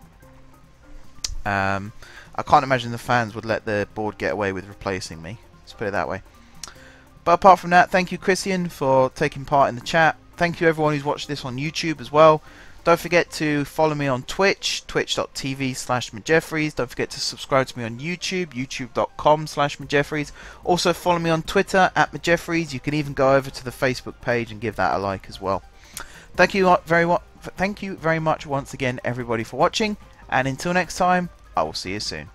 I can't imagine the fans would let the board get away with replacing me. Let's put it that way. But apart from that, thank you, Christian, for taking part in the chat. Thank you, everyone who's watched this on YouTube as well. Don't forget to follow me on Twitch, twitch.tv/McJeffries. Don't forget to subscribe to me on YouTube, youtube.com/McJeffries. Also follow me on Twitter @McJeffries. You can even go over to the Facebook page and give that a like as well. Thank you very much once again, everybody, for watching. And until next time, I will see you soon.